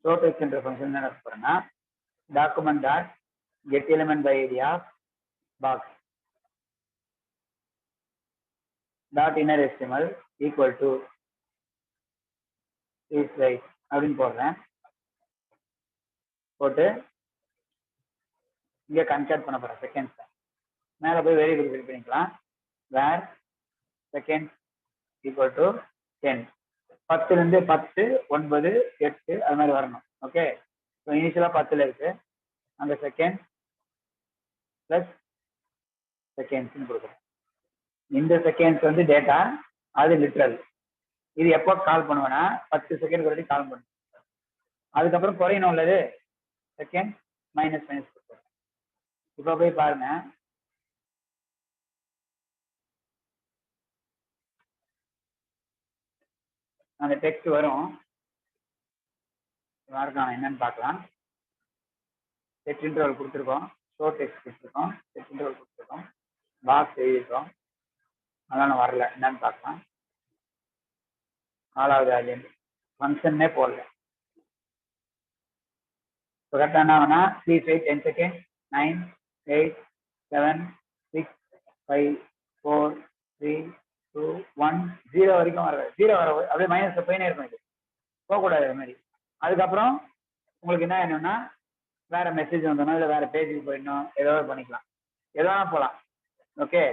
ஷோ டெக்ஸ்ட்ன்ற ஃபங்க்ஷன் என்ன நடக்க போறேன்னா document dot get element by ID of box dot inner HTML equal to is right அப்படின்னு போடுறேன். போட்டு இங்கே கன்கேட் பண்ண போறேன் செகண்ட்ஸ். மேலே போய் வேரியபிள் ஃபில் பண்ணிக்கலாம். வேர் செகண்ட் ஈக்குவல் டு 10. 10லேருந்து 10 9 8 அது மாதிரி வரணும். ஓகே, ஸோ இனிஷியலாக 10ல் இருக்கு. அந்த செகண்ட் ப்ளஸ் செகண்ட்ஸ்னு கொடுக்குறேன். இந்த செகண்ட்ஸ் வந்து டேட்டா, அது லிட்ரல். இது எப்போ கால் பண்ணுவேன்னா 10 செகண்ட் வரைக்கும் கால் பண்ணுவேன். அதுக்கப்புறம் குறையணும் உள்ளது செகண்ட் மைனஸ் கொடுத்துருவேன். இப்போ போய் பாருங்க, அந்த டெக்ஸ்ட் வரும். யாருக்கான என்னன்னு பார்க்கலாம். செட் இன்டர்வல் கொடுத்துருக்கோம், ஷோ டெக்ஸ்ட் கொடுத்துருக்கோம், செட் இன்டர்வல் கொடுத்துருக்கோம், பாக்ஸ் எழுதியிருக்கோம். அதெல்லாம் வரல, என்னன்னு பார்க்கலாம். 4வது அதுலேருந்து ஃபங்க்ஷன்னே போடல. இப்போ கரெக்டாக என்ன வேணா ப்ளீஸ் வெயிட் 10 seconds. 9, 8, 7, 6, 5, 4, 3, 2, 1, 0 வரைக்கும் வர 0 வர அப்படியே மைனஸ் போயினே இருக்கும். இது போகக்கூடாது அது மாதிரி. அதுக்கப்புறம் உங்களுக்கு என்ன வேணும்னா வேற மெசேஜ் வந்தோம்னா இல்லை வேற பேஜுக்கு போயிடணும், ஏதோ பண்ணிக்கலாம், எதோ போகலாம். ஓகே,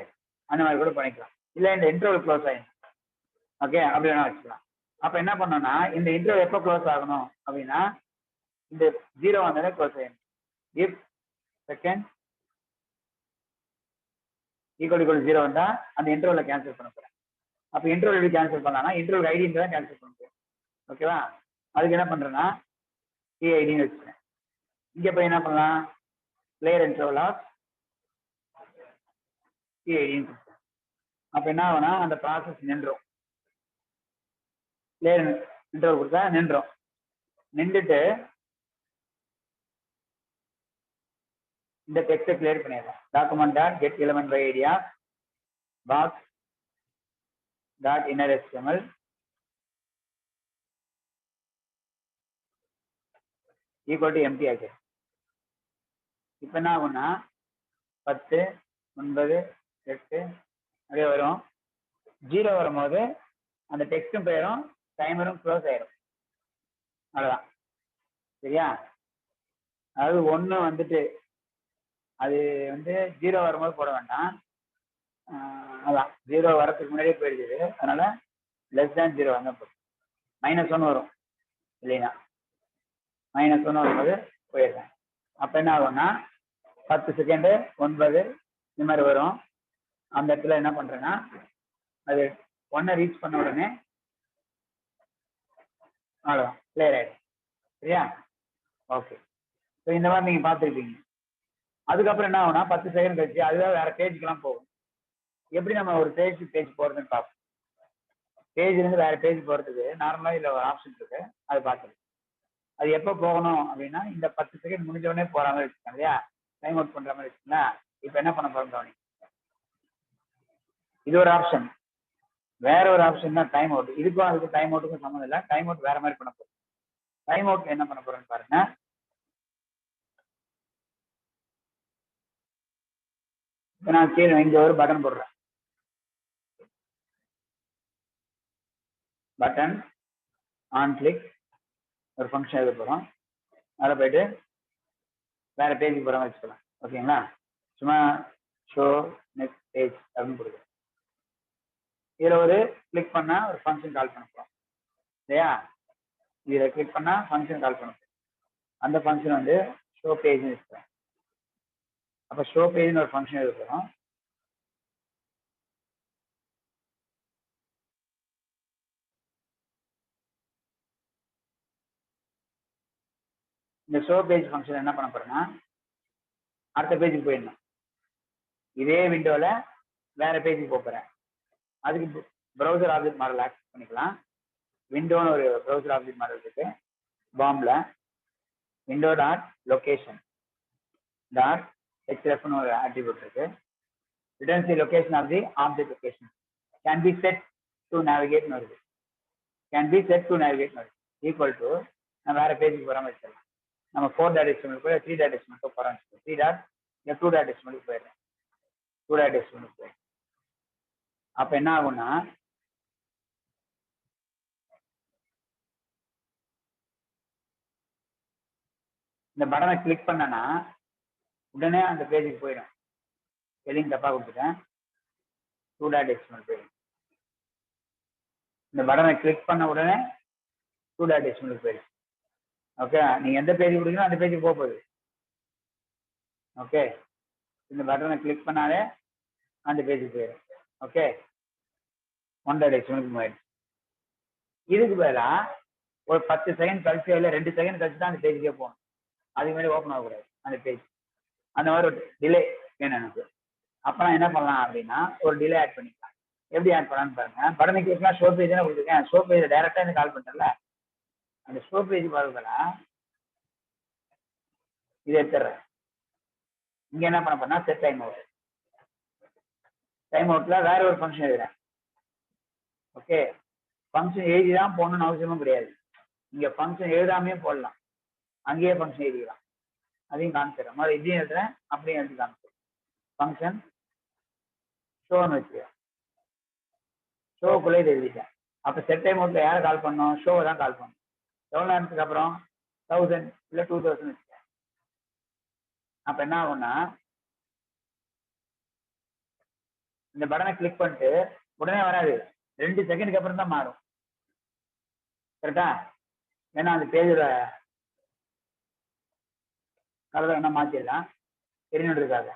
அந்த மாதிரி கூட பண்ணிக்கலாம். இல்லை இந்த இன்டர்வல் க்ளோஸ் ஆகிடும். ஓகே, அப்படி வேணா வச்சுக்கலாம். அப்போ என்ன பண்ணோம்னா இந்த இன்டர்வல் எப்போ க்ளோஸ் ஆகணும் அப்படின்னா இந்த 0 வந்தாலே க்ளோஸ் ஆகிடும். இஃப் செகண்ட் ஈக்குவல் 0 வந்தா அந்த இன்டர்வலை கேன்சல் பண்ண போறேன். அப்போ இன்டர்வல் எப்படி கேன்சல் பண்ணலாம்னா இன்டர்வல் ஐடி தான் கேன்சல் பண்ண போறேன். ஓகேவா? அதுக்கு என்ன பண்றேன்னா ஐடின்னு வச்சுக்கிறேன். இங்க போய் என்ன பண்ணலாம், பிளேயர் இன்டர்வல் ஆஃப் ஐடின்னு. அப்ப என்ன ஆகும்னா அந்த ப்ராசஸ் நின்றும். பிளேயர் இன்டர்வல் கொடுத்தா நின்றும். நின்றுட்டு இந்த டெக்ஸ்ட்டை கிளியர் பண்ணிடலாம். Document dot get element by idea box dot inner HTML equal to empty ஆச்சு. இப்போ என்ன ஆகும்னா 10, 9, 8 அப்படியே வரும். 0 வரும்போது அந்த டெக்ஸ்டும் போயிடும், டைமரும் க்ளோஸ் ஆயிடும். அவ்வளோதான். சரியா? அதாவது 1 வந்துட்டு அது வந்து 0 வரும்போது போட வேண்டாம். அதான் 0 வரதுக்கு முன்னாடியே போயிடுது. அதனால <0 வந்தால் போதும். -1 வரும் இல்லைன்னா -1 வரும்போது போயிடுறேன். அப்போ என்ன ஆகும்னா 10 செகண்டு 9 இந்த மாதிரி வரும். அந்த இடத்துல என்ன பண்றேன்னா அது 1 ரீச் பண்ண உடனே அவ்வளோதான், கிளியர் ஆயிடும். சரியா? ஓகே. ஸோ இந்த மாதிரி நீங்க பார்த்துருப்பீங்க. அதுக்கப்புறம் என்ன ஆகும்னா 10 செகண்ட் கழிச்சு அதுதான் வேற பேஜுக்கெல்லாம் போகும். எப்படி நம்ம ஒரு பேஜ் போறதுன்னு பார்ப்போம். பேஜ்லேருந்து வேற பேஜ் போறதுக்கு நார்மலாக இதில் ஒரு ஆப்ஷன் இருக்கு, அது பார்த்துருக்கேன். அது எப்போ போகணும் அப்படின்னா இந்த 10 செகண்ட் முடிஞ்ச உடனே போற மாதிரி வச்சுக்கோங்க இல்லையா, டைம் அவுட் பண்ற மாதிரி வச்சுக்கோங்களா. இப்போ என்ன பண்ண போறோம் கவனி. இது ஒரு ஆப்ஷன். வேற ஒரு ஆப்ஷன் தான் டைம் அவுட். இதுக்கும் அதுக்கு டைம் அவுட்டுக்கும் சம்மந்தம் இல்லை. டைம் அவுட் வேற மாதிரி பண்ண போறோம். டைம் அவுட் என்ன பண்ண போறோம்னு பாருங்க. இப்போ நான் கீழே இங்க ஒரு பட்டன் போடுறேன். பட்டன் ஆன் கிளிக் ஒரு ஃபங்க்ஷன் எழுத போறோம். அதில் போயிட்டு வேற பேஜுக்கு போகிற மாதிரி வச்சுக்கலாம். ஓகேங்களா? சும்மா ஷோ நெக்ஸ்ட் பேஜ் அப்படின்னு கொடுக்குறேன். இதில் ஒரு கிளிக் பண்ணா ஒரு ஃபங்க்ஷன் கால் பண்ண போகிறோம் இல்லையா. இதில் கிளிக் பண்ணா ஃபங்க்ஷன் கால் பண்ண போகிறோம். அந்த ஃபங்க்ஷன் வந்து ஷோ பேஜ்னு வச்சுக்கிறேன். அப்போ ஷோ பேஜ்னு ஒரு ஃபங்க்ஷன் எழுத போகிறோம். இந்த ஷோ பேஜ் ஃபங்க்ஷன் என்ன பண்ண போறேன்னா அடுத்த பேஜுக்கு போயிடணும். இதே விண்டோல வேற பேஜுக்கு போறேன். அதுக்கு ப்ரௌசர் ஆப்ஜெக்ட் மாடல் ஆக்சஸ் பண்ணிக்கலாம். விண்டோன்னு ஒரு ப்ரௌசர் ஆப்ஜெக்ட் மாடல் இருக்கு. பாம்ல விண்டோ டாட் லொகேஷன் டாட் ஹெச்எஃப்னு ஒரு ஆட்ரிபியூட் இருக்கு. returns the location of the object location can be set to navigate வருது. can be set to navigate வருது. equal to நான் வேற பேஜுக்கு போற மாதிரி வச்சிடலாம். நம்ம 4.html போய் 3.html போறோம். 2.html போயிடுறேன். 2.html போயிடுறேன். அப்ப என்ன ஆகும்னா இந்த பட்டனை கிளிக் பண்ணனா உடனே அந்த பேஜுக்கு போயிடும். ஸ்பெல்லிங் தப்பா கொடுத்துட்டேன். 2.html போயிடும். இந்த பட்டனை கிளிக் பண்ண உடனே 2.html போயிடும். ஓகே, நீங்க எந்த பேஜ் கொடுக்கணும் அந்த பேஜுக்கு போக போகுது. ஓகே, இந்த பட்டனை கிளிக் பண்ணாலே அந்த பேஜுக்கு போயிடும். ஓகே, 1.html போயிடும். இதுக்கு பதிலா ஒரு 10 செகண்ட் கழிச்சு இல்லை 2 செகண்ட் கழிச்சு தான் அந்த பேஜுக்கே போகணும். அதுக்கு மாதிரி ஓப்பன் ஆகக்கூடாது அந்த பேஜ். அந்த மாதிரி ஒரு டிலே வேணும் எனக்கு. அப்ப நான் என்ன பண்ணலாம் அப்படின்னா ஒரு டிலே ஆட் பண்ணிக்கலாம். எப்படி ஆட் பண்ணலான்னு பாருங்க. பட்டனை கிளிக்னா ஷோ பேஜ் தானே கொடுத்துருக்கேன். ஷோ பேஜ் டைரக்டா இருந்து கால் பண்ணிட்டேன்ல, அந்த ஷோ பேஜ் பாருங்களா, இதை எடுத்துடுறேன். இங்க என்ன பண்ண போறேன்னா செட் டைம் அவுட். டைம் அவுட்ல வேற ஒரு ஃபங்க்ஷன் எழுதுறேன். ஓகே, ஃபங்க்ஷன் எழுதி தான் போடணும்னு அவசியமும் கிடையாது. இங்க ஃபங்க்ஷன் எழுதாமே போடலாம், அங்கேயே ஃபங்க்ஷன் எழுதிக்கலாம். அதையும் காமிச்சிடறேன். முதல்ல இதையும் எழுதுறேன், அப்படியும் எழுதி காமிச்சிடுறேன். ஃபங்க்ஷன் ஷோன்னு வச்சுக்கிறேன். ஷோக்குள்ளே இதை எழுதிட்டேன். அப்போ செட் டைம் அவுட்ல யாரை கால் பண்ணோம்? ஷோவை தான் கால் பண்ணணும். எவ்வளோ நேரத்துக்கு அப்புறம் 1000 இல்லை 2000 வச்சுக்கேன். அப்போ என்ன ஆகும்னா, இந்த பட்டனை கிளிக் பண்ணிட்டு உடனே வராது, 2 செகண்டுக்கு அப்புறம் தான் மாறும். கரெக்டா? ஏன்னா அந்த பேஜில் கலரை என்ன மாற்றிடலாம் தெரியணுன்னு இருக்காது.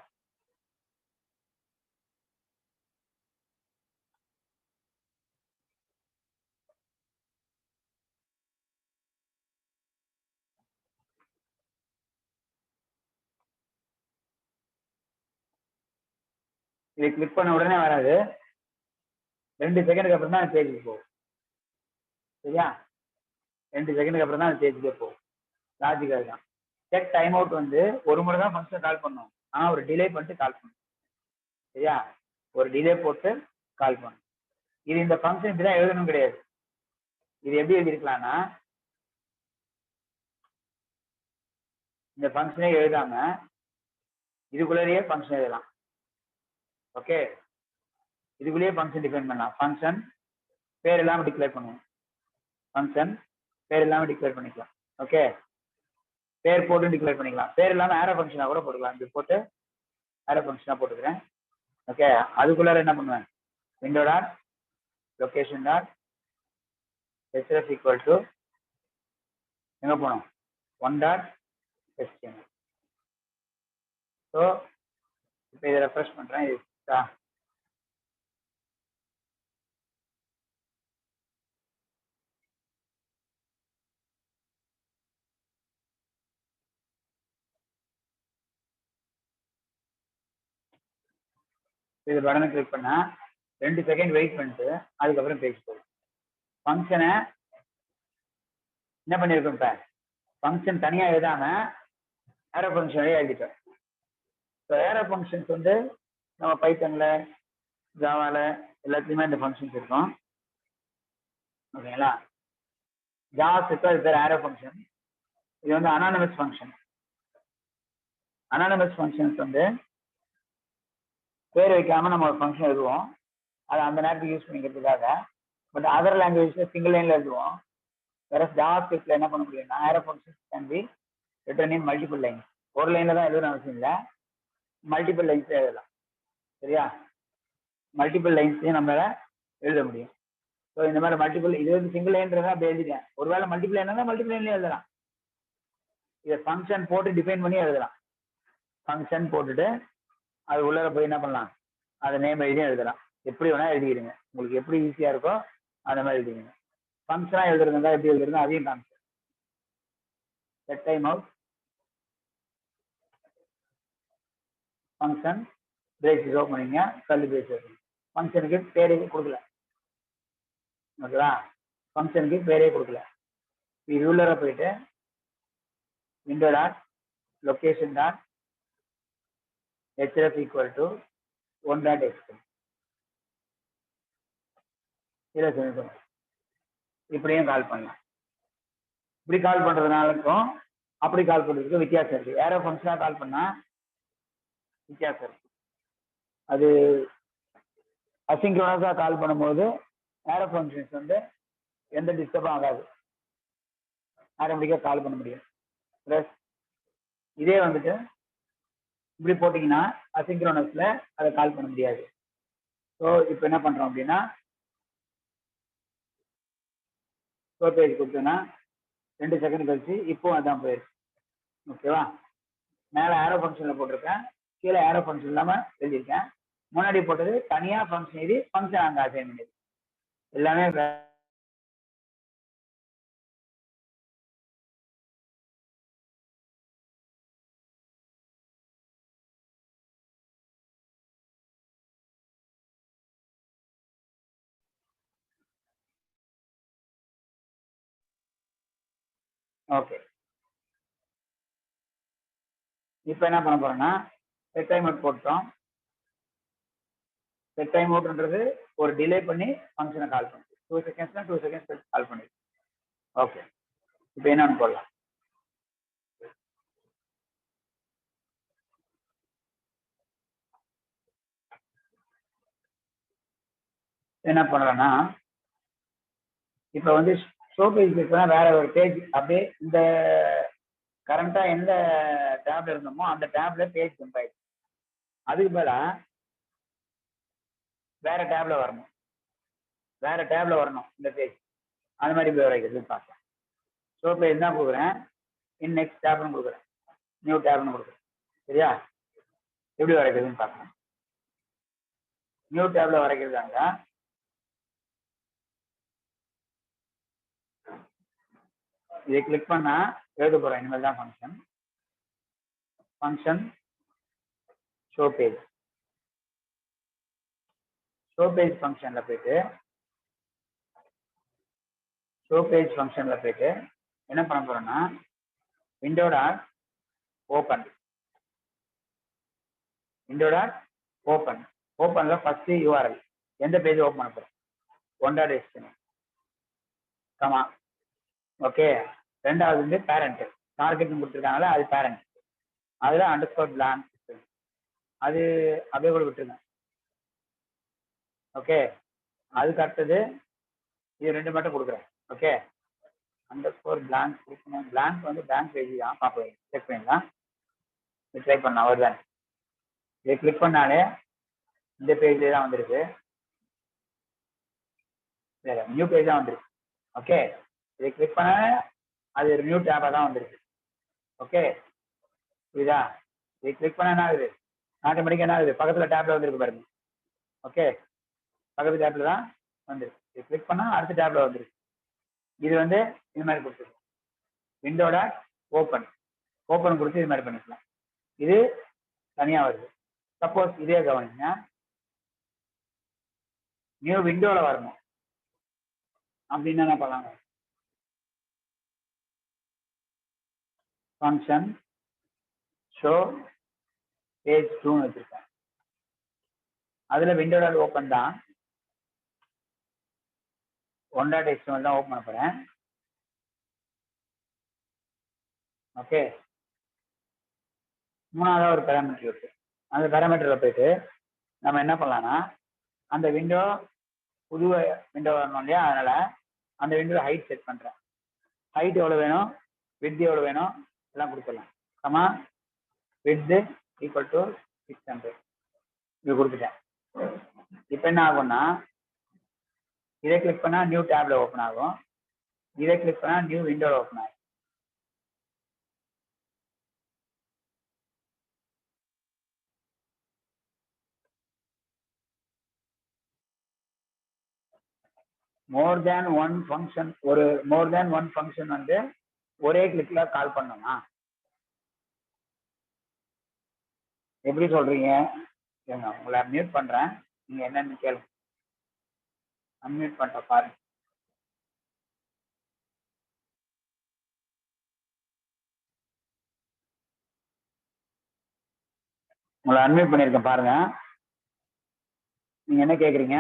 இதை கிளிக் பண்ண உடனே வராது, 2 செகண்டுக்கு அப்புறம் தான் பேஜுக்கு போகும். சரியா? 2 செகண்டுக்கு அப்புறம் தான் அந்த பேஜுக்கே போகும். லாஜிக் அதுதான். செட் டைம் அவுட் வந்து ஒரு முறை தான் ஃபங்க்ஷன் கால் பண்ணணும், ஆனால் ஒரு டிலே பண்ணிட்டு கால் பண்ணணும். சரியா? ஒரு டிலே போட்டு கால் பண்ணணும். இது இந்த ஃபங்க்ஷன் இப்படிதான் எழுதணும் கிடையாது. இது எப்படி எழுதிருக்கலாம்னா, இந்த ஃபங்க்ஷனே எழுதாம இதுக்குள்ளேயே ஃபங்க்ஷன் எழுதலாம். ஓகே, இதுக்குள்ளேயே ஃபங்க்ஷன் டிஃபைன் பண்ணலாம். ஃபங்க்ஷன் பேர் இல்லாமல் டிக்ளேர் பண்ணுவோம். ஃபங்க்ஷன் பேர் இல்லாமல் டிக்ளேர் பண்ணிக்கலாம். ஓகே, பேர் போட்டு டிக்ளேர் பண்ணிக்கலாம். பேர் இல்லாமல் ஆரோ ஃபங்க்ஷனாக கூட போட்டுக்கலாம். இது போட்டு ஆரோ ஃபங்க்ஷனாக போட்டுக்கிறேன். ஓகே, அதுக்குள்ளார என்ன பண்ணுவேன்? Window dot location dot href equal to எங்கே போகணும்? 1 டாட் html. ஸோ இப்போ இதை ரெஃப்ரெஷ் பண்ணுறேன். இது இது பட்டனை கிளிக் பண்ணா 2 செகண்ட் வெயிட் பண்ணிட்டு அதுக்கப்புறம் பேஜ் போகும். ஃபங்க்ஷனை என்ன பண்ணியிருக்கோம்? இப்போ ஃபங்க்ஷன் தனியாக எழுதாம ஏரோ ஃபங்க்ஷனே எழுதிட்டோம். ஸோ ஏரோ ஃபங்க்ஷன்ஸ் வந்து நம்ம பைத்தனில் ஜாவாவில் எல்லாத்துலேயுமே இந்த ஃபங்க்ஷன்ஸ் இருக்கும். ஓகேங்களா? ஜாவாஸ்கிரிப்ட் அது பேர் ஏரோ ஃபங்க்ஷன். இது வந்து அனானிமஸ் ஃபங்க்ஷன். அனானிமஸ் ஃபங்க்ஷன்ஸ் வந்து பேர் வைக்காம நம்ம ஒரு ஃபங்க்ஷன் எழுதுவோம், அதை அந்த நேரத்துக்கு யூஸ் பண்ணிக்கிறதுக்காக. பட் அதர் லாங்குவேஜ்ல சிங்கிள் லைன்ல எழுதுவோம். வேற ஜாவாஸ்கிரிப்ட்ல என்ன பண்ண முடியும்னா, arrow functions can be written in multiple lines. ஒரு லைன்ல தான் எழுதணும் அவசியம் இல்லை, மல்டிபிள் லைன்ஸ் எழுதலாம். சரியா? மல்டிபிள் லைன்ஸையும் நம்மளால எழுத முடியும். ஸோ இந்த மாதிரி மல்டிபிள், இது வந்து சிங்கிள் லைன்றதை அப்படி எழுதிட்டேன். ஒருவேளை மல்டிபிள் லைன்னா மல்டிபிள் லைன்லேயே எழுதலாம். இதை ஃபங்க்ஷன் போட்டு டிஃபைன் பண்ணி எழுதலாம். ஃபங்க்ஷன் போட்டுட்டு அது உள்ளார போய் என்ன பண்ணலாம்? அதை நேம் எழுதி எழுதலாம். எப்படி வேணா எழுதிடுங்க, உங்களுக்கு எப்படி ஈஸியா இருக்கோ அந்த மாதிரி எழுதிடுங்க. ஃபங்க்ஷனா எழுதுறதா எப்படி எழுதுறது அதையும் காமிச்சு. Set time out function brace open பண்ணிங்க, கல்லு பிரேஸ் ஓப்பன். ஃபங்க்ஷனுக்கு பேரே கொடுக்கல. ஓகேவா? ஃபங்க்ஷனுக்கு பேரே கொடுக்கல. இது உள்ளார போயிட்டு window dot location dot href equal to 1 dot html. இப்படியும் கால் பண்ணலாம். இப்படி கால் பண்றதுனாலுக்கும் அப்படி கால் பண்றதுக்கு வித்தியாசம் இருக்கு. ஏரோ ஃபங்க்ஷனா கால் பண்ணா வித்தியாசம் இருக்கு. அது அசிங்க்ரோனஸா கால் பண்ணும்போது ஏரோ ஃபங்க்ஷன்ஸ் வந்து எந்த டிஸ்டர்பும் ஆகாது, ஆட்டோமேட்டிக்கா கால் பண்ண முடியும். ப்ளஸ் இதே வந்துட்டு இப்படி போட்டிங்கன்னா அசிங்க்ரோனஸ்ல அதை கால் பண்ண முடியாது. ஸோ இப்போ என்ன பண்றோம் அப்படின்னா, ஷோ பேஜ் கொடுத்தோன்னா 2 செகண்ட் கழிச்சு இப்போ அதான் போயிடுச்சு. ஓகேவா? மேலே ஏரோ ஃபங்க்ஷனில் போட்டிருக்கேன், கீழே ஏரோ ஃபங்க்ஷன் இல்லாமல் எழுதியிருக்கேன். முன்னாடி போட்டது தனியாக ஃபங்க்ஷன் எழுதி ஃபங்க்ஷன் அங்கே அசைன் பண்ணிது. எல்லாமே ஓகே, இப்போ என்ன பண்ண போறோம்னா செட் டைம் அவுட் போட்டோம். செட் டைம் அவுட்ன்றது ஒரு டிலே பண்ணி ஃபங்க்ஷனை கால் பண்ணி 2 செகண்ட்ஸ்னா 2 செகண்ட்ஸ் கால் பண்ணி. ஓகே, இப்போ என்னன்னு போடலாம். என்ன பண்ணலாம்னா இப்போ வந்து ஷோ பேஜ் வேற ஒரு பேஜ் அப்படியே இந்த கரண்டா எந்த டேப்ல இருந்தோமோ அந்த டேப்ல பேஜ் ஜம்ப் ஆயிடுச்சு. அதுக்கு பதிலா வேற டேப்ல வரணும், வேற டேப்ல வரணும் இந்த பேஜ். அந்த மாதிரி போய் வரைக்கிறது பார்க்கலாம். ஷோ பேஜ் தான் கொடுக்குறேன், இன் நெக்ஸ்ட் டேப்னு கொடுக்குறேன், நியூ டேப்னு கொடுக்குறேன். சரியா? எப்படி வரைக்கிறதுன்னு பார்க்கலாம். நியூ டேப்ல வரைக்கிறதாங்க இதை கிளிக் பண்ணா எழுத போறேன். இனிமேல் தான் function function show page. Show page ஃபங்க்ஷன்ல போயிட்டு ஷோ பேஜ் ஃபங்க்ஷன்ல போயிட்டு என்ன பண்ண போறோம்னா window dot open, window dot open. ஓப்பன்ல ஃபர்ஸ்ட் யூஆர்எல் எந்த பேஜ் ஓப்பன் பண்ண போறோம் 1.html கமா. ஓகே, ரெண்டாவது வந்து பேரண்ட் டார்கெட் கொடுத்துருக்காங்களா அது பேரண்ட், அதுல அண்டர்ஸ்கோர் பிளாங்க் அது அப்படியே கூட விட்டுருங்க. ஓகே, அதுக்கு அடுத்தது இது ரெண்டு மட்டும் கொடுக்குறேன். ஓகே, அண்டர்ஸ்கோர் பிளாங்க் கொடுக்கணும். பிளாங்க் வந்து பேங்க் பேஜ் தான் பார்ப்போம், செக் பண்ணிடலாம். ட்ரை பண்ணலாம் வருதான். இதை கிளிக் பண்ணாலே இந்த பேஜ் தான் வந்துருக்கு, நியூ பேஜ் தான் வந்துருக்கு. ஓகே, இதை கிளிக் பண்ண அது நியூ டேபா தான் வந்துருக்கு. ஓகே, புரியுதா? இதை கிளிக் பண்ண என்ன ஆகுது, ஆட்டோமேட்டிக்கா என்ன ஆகுது, பக்கத்துல டேப்ல வந்துருக்கு பாருங்க. ஓகே, பக்கத்து டேப்ல தான் வந்துருக்கு. இதை கிளிக் பண்ணா அடுத்த டேப்ல வந்துருக்கு. இது வந்து இது மாதிரி கொடுத்துருக்கு, விண்டோட ஓப்பன் ஓப்பன் கொடுத்து இது மாதிரி பண்ணிக்கலாம். இது தனியா வருது. சப்போஸ் இதே கவனிங்க, நியூ விண்டோல வரணும் அப்படின்னு என்ன பண்ணலாங்க, ஃபங்க்ஷன் ஷோ பேஜ் 2 வச்சிருக்கேன். அதுல விண்டோட ஓப்பன் தான் 1.html தான் ஓப்பன் பண்ண போறேன். ஓகே, மூணாவது ஒரு பேராமீட்டர் இருக்கு. அந்த பேராமீட்டர்ல போயிட்டு நம்ம என்ன பண்ணலாம்னா அந்த விண்டோ புது விண்டோ வரணும் இல்லையா, அதனால அந்த விண்டோ ஹைட் செட் பண்றேன். ஹைட் எவ்வளவு வேணும், விட்த் எவ்வளவு வேணும் எல்லாம் கொடுத்துடலாம். கமா விட்த் ஈக்குவல் டு 600 இது கொடுத்துட்டேன். இப்போ என்ன ஆகும்னா இதை கிளிக் பண்ணா நியூ டேப்ல ஓப்பன் ஆகும், இதை கிளிக் பண்ணா நியூ விண்டோல ஓப்பன் ஆகும். மோர் தேன் ஒன் ஃபங்க்ஷன், ஒரு மோர் தேன் ஒன் ஃபங்க்ஷன் வந்து ஒரே கிளிக்ல கால் பண்ணணுமா, எப்படி சொல்றீங்க? உங்களை அன்மியூட் பண்றேன், நீங்க என்னன்னு கேளுங்க. அன்மியூட் பண்ற பாருங்க. உங்களை அன்மியூட் பண்ணிருக்கேன் பாருங்க, நீங்க என்ன கேக்குறீங்க?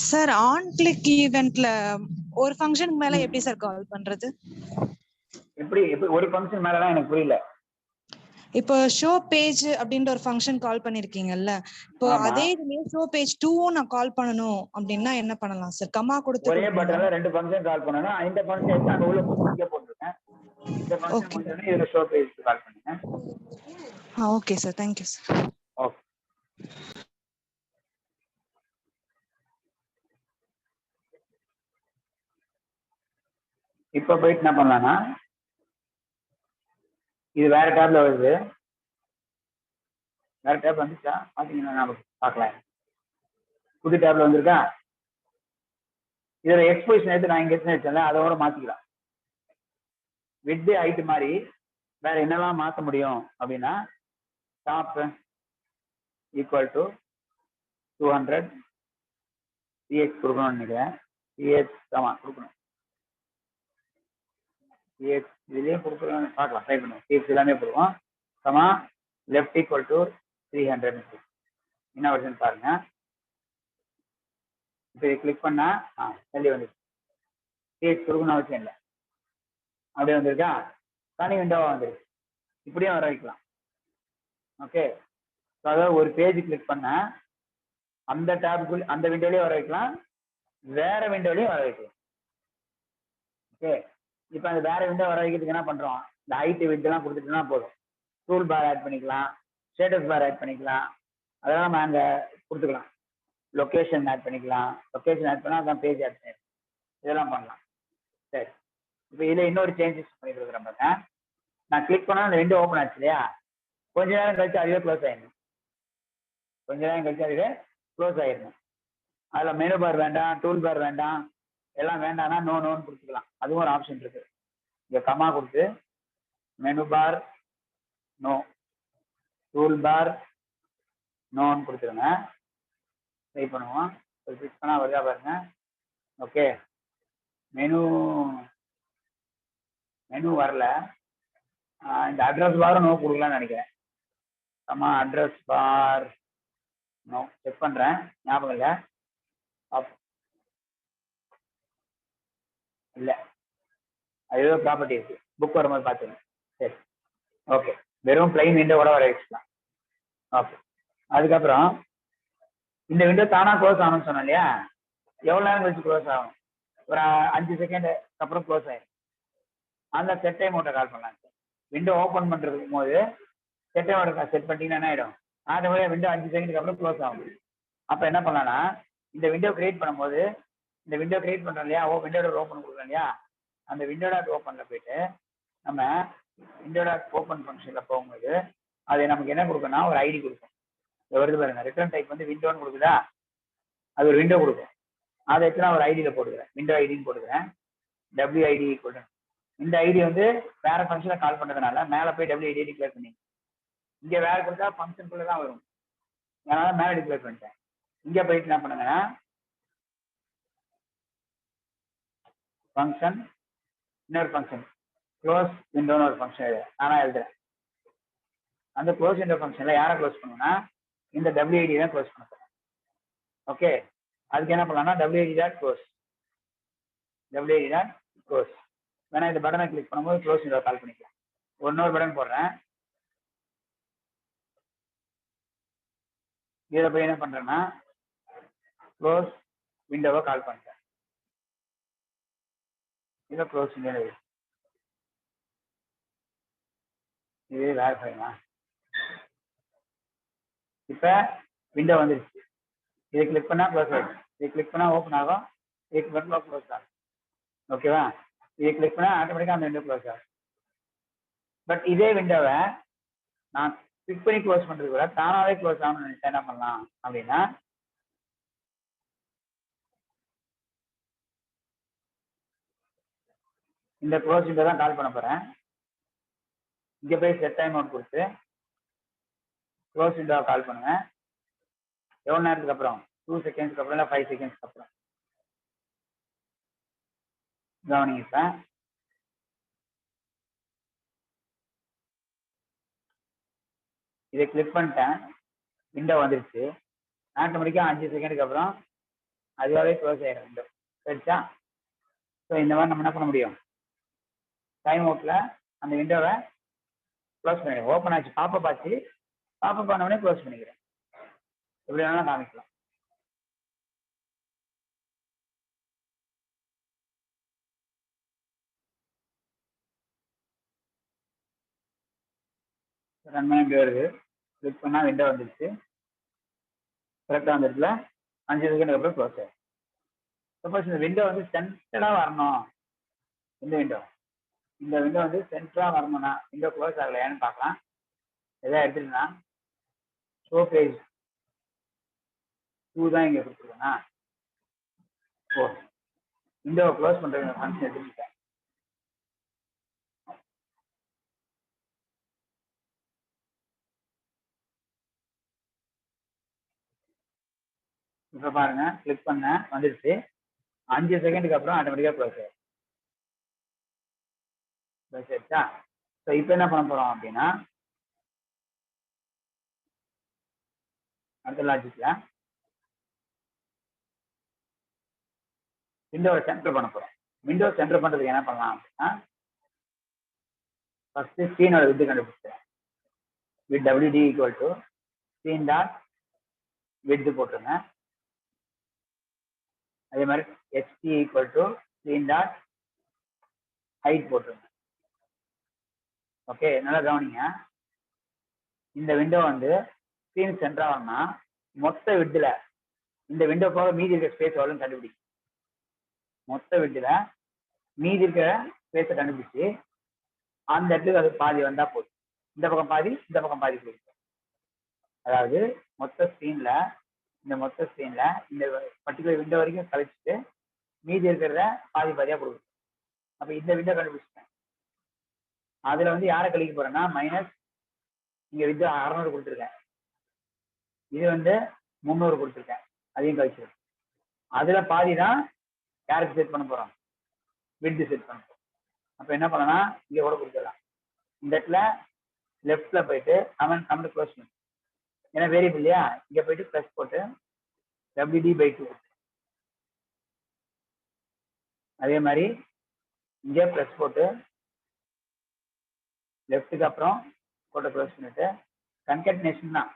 சார் ஆன் கிளிக் ஈவென்ட்ல ஒரு ஃபங்க்ஷனுக்கு மேல எப்படி சார் கால் பண்றது?
எப்படி எப்படி ஒரு ஃபங்க்ஷன் மேலலாம் எனக்கு புரியல.
இப்போ ஷோ பேஜ் அப்படின்ற ஒரு ஃபங்க்ஷன் கால் பண்ணிருக்கீங்கல்ல, இப்போ அதே இதுலயே ஷோ பேஜ் 2 நான் கால் பண்ணனும் அப்படினா என்ன பண்ணலாம் சார்? கமா கொடுத்து
ஒரே பட்டன்ல ரெண்டு ஃபங்க்ஷன் கால் பண்ணனும். இந்த ஃபங்க்ஷன் எடுத்து அங்க உள்ள இங்க போட்டுருங்க. இந்த ஃபங்க்ஷன் முடிஞ்சோனே இதுல ஷோ பேஜ் கால் பண்ணுங்க.
Okay sir, thank you sir.
Okay, இப்போ போயிட்டு என்ன பண்ணலாம்னா இது வேற டேப்ல வருது, வேற டேப் வந்துச்சா பாத்தீங்கன்னா நாம பார்க்கலாம். புது டேப்ல வந்திருக்கா, இதுல எக்ஸ்போசிஷன் எடுத்து நான் இங்க வச்சேன்ல அதோட மாத்திக்கலாம். வித் ஹைட் மாதிரி வேற என்னெல்லாம் மாத்த முடியும் அப்படின்னா டாப் ஈக்குவல் டு 200 ph கொடுக்கணும்னு நினைக்கிறேன். ph ஆமா கொடுக்கணும். ph இதுலயே கொடுக்கணும், பார்க்கலாம், ட்ரை பண்ணுவோம். ph எல்லாமே போடுவோம். கமா லெஃப்ட் ஈக்குவல் டு 300 என்ன வருதுன்னு பாருங்க. இப்போ இதை கிளிக் பண்ணா தள்ளி வந்துருக்கு. ph கொடுக்கணும் அவசியம் இல்லை, அப்படியே வந்திருக்கா, தனி விண்டோவா வந்துருக்கு. இப்படியும் வர வைக்கலாம். ஓகே, அதாவது ஒரு பேஜ் கிளிக் பண்ண அந்த டேபுக்குள்ள அந்த விண்டோலயே வர வைக்கலாம், வேற விண்டோலயும் வர வைக்கலாம். ஓகே, இப்போ அந்த வேற விண்டோ வர வைக்கிறதுக்கு என்ன பண்றோம், இந்த ஐடி விண்டோலாம் கொடுத்துட்டோம்னா போதும். டூல் பார் ஆட் பண்ணிக்கலாம், ஸ்டேட்டஸ் பார் ஆட் பண்ணிக்கலாம், அதெல்லாம் நம்ம அங்கே கொடுத்துக்கலாம். லொக்கேஷன் ஆட் பண்ணிக்கலாம், லொக்கேஷன் ஆட் பண்ணால் அதான் பேஜ் ஆட் பண்ணிடலாம், இதெல்லாம் பண்ணலாம். சரி, இப்போ இதில் இன்னொரு சேஞ்சஸ் பண்ணி கொடுக்குறேன் பாருங்க. நான் கிளிக் பண்ணால் அந்த விண்டோ ஓப்பன் ஆச்சு இல்லையா, கொஞ்ச நேரம் கழிச்சு அதுவே க்ளோஸ் ஆயிடணும். கொஞ்ச நேரம் கழிச்சு அதுவே க்ளோஸ் ஆயிடணும். அதில் மெனு பார் வேண்டாம், டூல் பார் வேண்டாம், எல்லாம் வேண்டாம்னா நோன்னு கொடுத்துக்கலாம். அதுவும் ஒரு ஆப்ஷன் இருக்கு. இங்கே கமா கொடுத்து menu bar no, tool bar நோன்னு கொடுத்துருங்க. ட்ரை பண்ணுவோம். கிளிக் பண்ணால் வருதா பாருங்க. ஓகே, மெனு வரல. இந்த அட்ரஸ் பாரும் நோ கொடுக்கலாம்னு நினைக்கிறேன். கமா அட்ரஸ் பார் நோ, செக் பண்ணுறேன், ஞாபகம் இல்லை. இல்லை, அது ஏதோ ப்ராப்பர்ட்டி இருக்கு, புக் வரும்போது பார்த்துங்க. சரி, ஓகே, வெறும் பிளைன் விண்டோ கூட வர வச்சுக்கலாம். ஓகே, அதுக்கப்புறம் இந்த விண்டோ தானா க்ளோஸ் ஆகணும்னு சொன்னோம் இல்லையா, எவ்வளோ நேரம் கழிச்சு க்ளோஸ் ஆகும், ஒரு 5 செகண்ட் அப்புறம் க்ளோஸ் ஆயிடும். அந்த செட் டைம் அவுட்டை கால் பண்ணலாம். விண்டோ ஓப்பன் பண்ணுறதுக்கு போது செட் டைம் அவுட் செட் பண்ணிட்டீங்கன்னா என்ன ஆகிடும், ஆட்டோமேட்டிக்காக விண்டோ 5 செகண்டுக்கு அப்புறம் க்ளோஸ் ஆகும். அப்போ என்ன பண்ணலாம்னா, இந்த விண்டோ கிரியேட் பண்ணும்போது, இந்த விண்டோ கிரியேட் பண்ணுறோம் இல்லையா, விண்டோ ஓப்பன் கொடுக்குறோம் இல்லையா, அந்த விண்டோ டாட் ஓப்பனில் போயிட்டு நம்ம விண்டோ டாட் ஓப்பன் ஃபங்க்ஷனில் போகும்போது அது நமக்கு என்ன கொடுக்கும்னா ஒரு ஐடி கொடுக்கும். வருது பாருங்க, ரிட்டர்ன் டைப் வந்து விண்டோன்னு கொடுக்குதா, அது ஒரு விண்டோ கொடுக்கும். அதை வச்சு நான் ஒரு ஐடியில் போட்டுக்கிறேன், விண்டோ ஐடின்னு போட்டுக்கிறேன். WID ஈக்குவல், இந்த ஐடி வந்து வேற ஃபங்க்ஷனை கால் பண்ணுறதுனால மேலே போய் WID டிக்ளேர் பண்ணி, இங்கே வேற கொடுத்தா ஃபங்க்ஷனுக்குள்ளே தான் வரும், அதனால மேலே டிக்ளேர் பண்ணிட்டேன். இங்கே போயிட்டு என்ன பண்ணுங்கன்னா ஃபங்க்ஷன், இன்னொரு ஃபங்க்ஷன் க்ளோஸ் விண்டோன்னு ஒரு ஃபங்க்ஷன் ஆனால் எழுதுறேன். அந்த க்ளோஸ் விண்டோ ஃபங்க்ஷனில் யாரை க்ளோஸ் பண்ணுன்னா இந்த WID தான் க்ளோஸ் பண்ண போகிறேன். ஓகே, அதுக்கு என்ன பண்ணலாம்னா WID dot close, WID dot close. வேணா இந்த பட்டனை கிளிக் பண்ணும்போது க்ளோஸ் விண்டோ கால் பண்ணிக்கலாம். இன்னொரு பட்டன் போடுறேன், இதில் போய் என்ன பண்ணுறேன்னா க்ளோஸ் விண்டோவை கால் பண்ணிட்டேன். இதை க்ளோஸ் விண்டோ, இது வேற ஃபைலா. இப்போ விண்டோ வந்துருச்சு, இதை கிளிக் பண்ணால் க்ளோஸ் ஆகும், இதை கிளிக் பண்ணால் ஓப்பன் ஆகும், இதை கிளிக் பண்ணால் க்ளோஸ் ஆகும். ஓகேவா, இதை கிளிக் பண்ணால் ஆட்டோமேட்டிக்காக அந்த விண்டோ க்ளோஸ் ஆகும். பட் இதே விண்டோவை நான் கிளிக் பண்ணி க்ளோஸ் பண்ணுறது கூட தானாகவே க்ளோஸ் ஆகணும்னு நினைச்சா என்ன பண்ணலாம் அப்படின்னா, இந்த க்ளோஸ் விண்டோ தான் கால் பண்ண போகிறேன். இங்கே போய் செட் டைம் அவுட் கொடுத்து க்ளோஸ் விண்டோவை கால் பண்ணுங்க. எவ்வளோ நேரத்துக்கு அப்புறம், 2 செகண்ட்ஸ்க்கு அப்புறம் இல்லை 5 செகண்ட்ஸ்க்கு அப்புறம். கவனிங்க சார், இதை கிளிக் பண்ணிட்டேன், விண்டோ வந்துருச்சு. ஆட்டோமேட்டிக்காக 5 செகண்டுக்கு அப்புறம் அதுவாகவே க்ளோஸ் ஆகிடும் விண்டோ. சரிச்சா? ஸோ இந்த மாதிரி நம்ம என்ன பண்ண முடியும், டைம் அவுட்டில் அந்த விண்டோவை க்ளோஸ் பண்ணிடுறேன். ஓப்பன் ஆச்சு, பாப்பப் ஆச்சு, பாப்பப் பண்ணவுடனே க்ளோஸ் பண்ணிக்கிறேன். எப்படி வேணாலும் காமிக்கலாம். ரன் பண்ண இப்படி வருது, கிளிக் பண்ணால் விண்டோ வந்துருச்சு, கரெக்டாக வந்துருக்குல, 5 செகண்டுக்கு அப்புறம் க்ளோஸ் ஆகிடும். சப்போஸ் இந்த விண்டோ வந்து சென்டராக வரணும், இந்த விண்டோ வந்து சென்டராக வரணும்னா விண்டோ க்ளோஸ் ஆகலையான்னு பார்க்கலாம். எதாவது எடுத்துட்டுனா ஷோ பேஜ் 2 தான் இங்கே கொடுத்துருக்கேன்னா, ஓ விண்டோவை க்ளோஸ் பண்ணுறது ஃபங்க்ஷன் எடுத்துக்கிட்டேன். இப்போ பாருங்க, கிளிக் பண்ண வந்துடுச்சு. 5 செகண்டுக்கு அப்புறம் ஆட்டோமேட்டிக்காக க்ளோஸ் ஆயிடும். க்ளோஸ் ஆயிடுச்சா? ஸோ இப்போ என்ன பண்ண போறோம் அப்படின்னா, அடுத்த லாஜிக்ல விண்டோவை சென்டர் பண்ண போறோம். விண்டோ சென்டர் பண்றதுக்கு என்ன பண்ணலாம் அப்படின்னா, ஃபர்ஸ்ட் ஸ்க்ரீனோட விட்டு கண்டுபிடிச்சேன். Width WD equal to screen dot width போட்டுருங்க. அதே மாதிரி HT equal to screen dot height போட்டுருங்க. ஓகே, நல்லா கவனிங்க. இந்த விண்டோ வந்து ஸ்க்ரீன் சென்டர் ஆகணும்னா மொத்த விட்ல இந்த விண்டோ போக மீதி இருக்கிற ஸ்பேஸ் எவ்வளோன்னு கண்டுபிடிக்கும். மொத்த விட்ல மீதி இருக்கிற ஸ்பேஸை கண்டுபிடிச்சு அந்த இடத்துக்கு அது பாதி வந்தா போதும். இந்த பக்கம் பாதி, இந்த பக்கம் பாதி கொடுக்கும். அதாவது மொத்த ஸ்க்ரீன்ல இந்த பர்டிகுலர் விண்டோ வரைக்கும் கழிச்சுட்டு மீதி இருக்கிறத பாதி பாதியா கொடுக்கும். அப்ப இந்த விண்டோ கண்டுபிடிச்சிட்டேன். அதுல வந்து யாரை கழிக்க போறேன்னா மைனஸ், இங்க விண்டோ 600 கொடுத்துருக்கேன், இது வந்து 300 கொடுத்துருக்கேன், அதையும் கழிச்சிருக்கேன். அதுல பாதி தான் யாருக்கு செட் பண்ண போறோம், விட் செட் பண்ண போறோம். அப்ப என்ன பண்ணலாம், இங்க கூட கொடுத்துடலாம். இந்த இடத்துல லெஃப்ட்ல போயிட்டு கமெண்ட் க்ளோஸ் பண்ணு, ஏன்னா வேரியபிள் இல்லையா, இங்க போயிட்டு பிளஸ் போட்டு WD/2. அதே மாதிரி இங்க பிளஸ் போட்டு லெஃப்ட்டுக்கு அப்புறம் போட்டு க்ளோஸ் பண்ணிட்டு கன்கேட்னேஷன் தான்,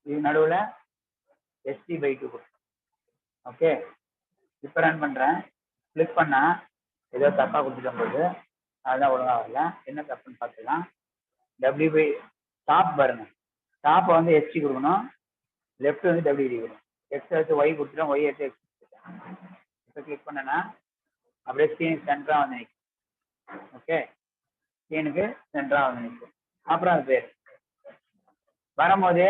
இது நடுவில் ST/2 கொடுக்கும். ஓகே, இப்போ ரன் பண்றேன். கிளிக் பண்ணா ஏதோ தப்பா கொடுத்துட்டோம் போது, அதுதான் ஒழுங்கா வரல. என்ன தப்புன்னு பார்த்துக்கலாம். WB டாப் பாருங்க, டாப்பை வந்து HT கொடுக்கணும், லெஃப்ட் வந்து WD கொடுக்கணும். எக்ஸ் எடுத்து ஒய் கொடுத்துட்டோம், ஒய் எடுத்து எக்ஸ் கொடுத்துட்டேன். இப்போ கிளிக் பண்ணனா அப்படியே ஸ்க்ரீனுக்கு சென்டரா வந்து நிற்கும். ஓகே, ஸ்க்ரீனுக்கு சென்டரா வந்து நிற்கும். அப்புறம் அது பேர் வரும்போது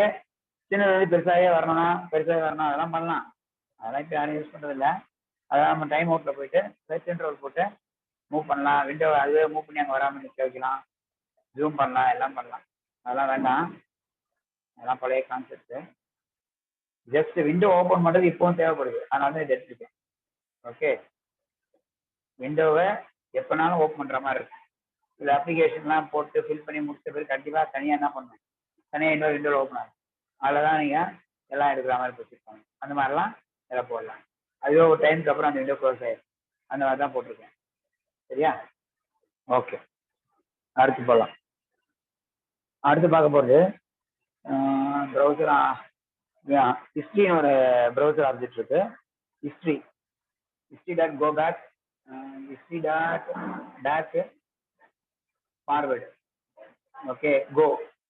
சின்னது பெருசாகவே வரணும்னா பெருசாகவே வரணும், அதெல்லாம் பண்ணலாம். அதெல்லாம் இப்போ யாரும் யூஸ் பண்ணுறது இல்லை. அதான் நம்ம டைம் அவுட்டில் போயிட்டு ரைட் கண்ட்ரோல் போட்டு மூவ் பண்ணலாம். விண்டோ அதுவே மூவ் பண்ணி அங்கே வராமல் நிற்க வைக்கலாம், ஜூம் பண்ணலாம், எல்லாம் பண்ணலாம். அதெல்லாம் வேண்டாம், அதெல்லாம் பழைய கான்செப்ட். ஜஸ்ட் விண்டோ ஓப்பன் பண்ணுறது இப்போவும் தேவைப்படுது, அதனால தான் இதை எடுத்துருக்கேன். ஓகே, விண்டோவை எப்போனாலும் ஓப்பன் பண்ணுற மாதிரி இருக்கு. சில அப்ளிகேஷன்லாம் போட்டு ஃபில் பண்ணி முடிச்ச பிறகு கண்டிப்பாக தனியாக என்ன பண்ணணும், தனியாக இன்னொரு விண்டோவில் ஓப்பன் ஆகும். அதில் தான் நீங்கள் எல்லாம் எடுக்கிற மாதிரி வச்சுருப்பாங்க. அந்த மாதிரிலாம் எல்லாம் போடலாம். அதுவே ஒரு டைமுக்கு அப்புறம் அந்த விண்டோ க்ளோஸ் ஆயிடும். அந்த மாதிரி தான் போட்டிருக்கேன். சரியா? ஓகே, அடுத்து போகலாம். அடுத்து பார்க்க போகிறது ப்ரௌசர் ஹிஸ்ட்ரின்னு ஒரு ப்ரௌசர் ஆப்ஜெக்ட் இருக்கு. History dot go back, history dot back forward. Okay, go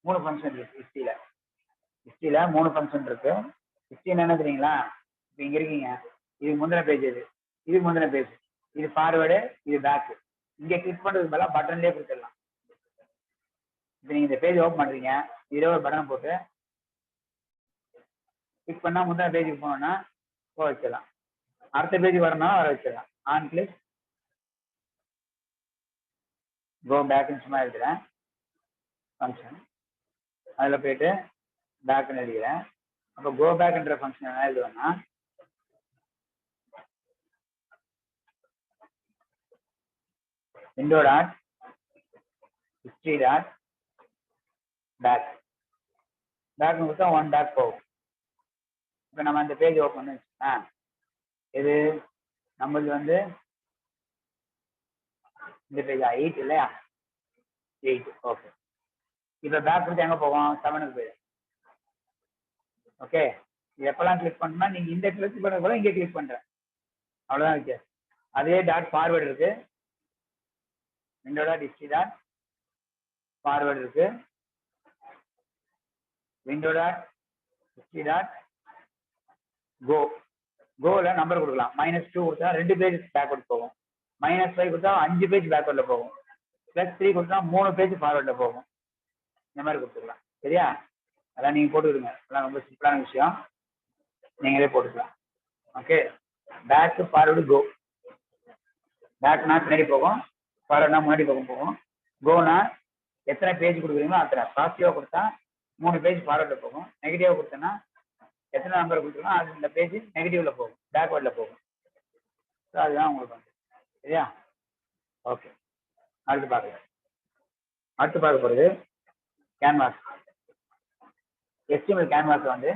3 function இருக்கு ஹிஸ்ட்ரியில். 3 ஃபங்க்ஷன் இருக்கு. ஹிஸ்ட்ரி என்ன தெரியுங்களா, இப்போ இங்கே இருக்கீங்க, இது முந்தின பேஜ், இது முந்தின பேஜ், இது ஃபார்வேர்டு, இது பேக். இங்கே கிளிக் பண்ணுறதுக்கு பதிலாக பட்டன்லேயே கொடுத்துடலாம். இப்போ நீங்கள் இந்த பேஜ் ஓப்பன் பண்ணுறீங்க, இதில் ஒரு பட்டனை போட்டு கிளிக் பண்ணால் முந்தின பேஜுக்கு போனோன்னா போக வச்சிடலாம். அடுத்த பேஜ் வரணும் வர வச்சிடலாம். ஆன் கிளிக் கோ பேக்குன்னு சும்மா எழுதுகிறேன் ஃபங்க்ஷன், அதில் போயிட்டு பேக்குன்னு எழுதுகிறேன். அப்போ கோ பேக்ன்ற ஃபங்க்ஷன் என்ன எழுதுவேன்னா, window dot history dot back, பேக்னு கொடுத்தா 1 பேக் போகும். இப்போ நம்ம அந்த பேஜ் ஓப்பன் பண்ணி வச்சுக்கோங்க. இது நம்மளுக்கு வந்து இந்த பேஜ் 8 இல்லையா, 8. ஓகே, இப்போ பேக் கொடுத்து எங்கே போவோம், 7க்கு போயிடும். ஓகே, இது எப்பெல்லாம் கிளிக் பண்ணணும்னா நீங்கள் இந்த கிளிக் பண்ண போல இங்கே கிளிக் பண்ணுறேன், அவ்வளோதான் வித்தியாசம். அதே டாட் ஃபார்வேர்டு இருக்கு, window dot history dot forward இருக்கு, விண்டோ டாட் ஹிஸ்ட்ரி டாட் கோவில் நம்பர் கொடுக்கலாம். -2 கொடுத்தா 2 பேஜ் பேக்வர்ட் போகும், -5 கொடுத்தா 5 பேஜ் பேக்வர்டில் போகும், +3 கொடுத்தா 3 பேஜ் ஃபார்வர்டில் போகும். இந்த மாதிரி கொடுத்துக்கலாம். சரியா? அதெல்லாம் நீங்கள் போட்டுக்கிடுங்க, அதெல்லாம் ரொம்ப சிம்பிளான விஷயம், நீங்களே போட்டுக்கலாம். ஓகே, பேக் ஃபார்வர்டு கோ. பேக்னா பின்னாடி போகும், ஃபார்வர்ட்னா முன்னாடி போகும். கோனா எத்தனை பேஜ் கொடுக்குறீங்களோ அத்தனை. பாசிட்டிவாக கொடுத்தா 3 பேஜ் ஃபார்வர்டில் போகும், நெகட்டிவாக கொடுத்தோன்னா எத்தனை நம்பர் கொடுத்துருக்கோம் அது இந்த பேஜ் நெகட்டிவ்ல போகும், பேக்வேர்ட்ல போகும். ஸோ அதுதான் உங்களுக்கு வந்து சரியா. ஓகே, அடுத்து பார்க்க போகிறது கேன்வாஸ். HTML கேன்வாஸ் வந்து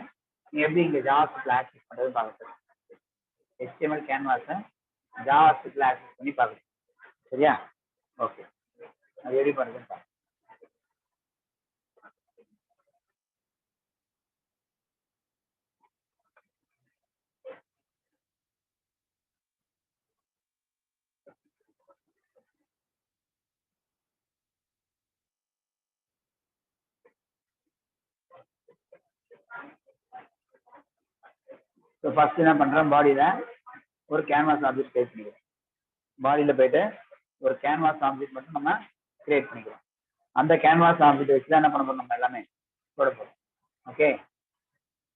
நீ எப்படி இங்கே ஜாவாஸ்கிரிப்ட்ல ஆக்சஸ் பண்ணுறது பார்க்க. HTML கேன்வாஸை ஜாவாஸ்கிரிப்ட்ல ஆக்சஸ் பண்ணி பார்க்கணும் சரியா. ஓகே, அது எப்படி பண்ணுறதுன்னு பார்க்க. ஸோ ஃபர்ஸ்ட் என்ன பண்ணுறோம், பாடியில் ஒரு கேன்வாஸ் ஆப்ஜெக்ட் கிரியேட் பண்ணிக்கிறோம். பாடியில் போயிட்டு ஒரு கேன்வாஸ் ஆப்ஜெக்ட் மட்டும் நம்ம கிரியேட் பண்ணிக்கிறோம். அந்த கேன்வாஸ் ஆப்ஜெக்ட் வச்சு தான் என்ன பண்ண போகிறோம், நம்ம எல்லாமே போட போகிறோம். ஓகே,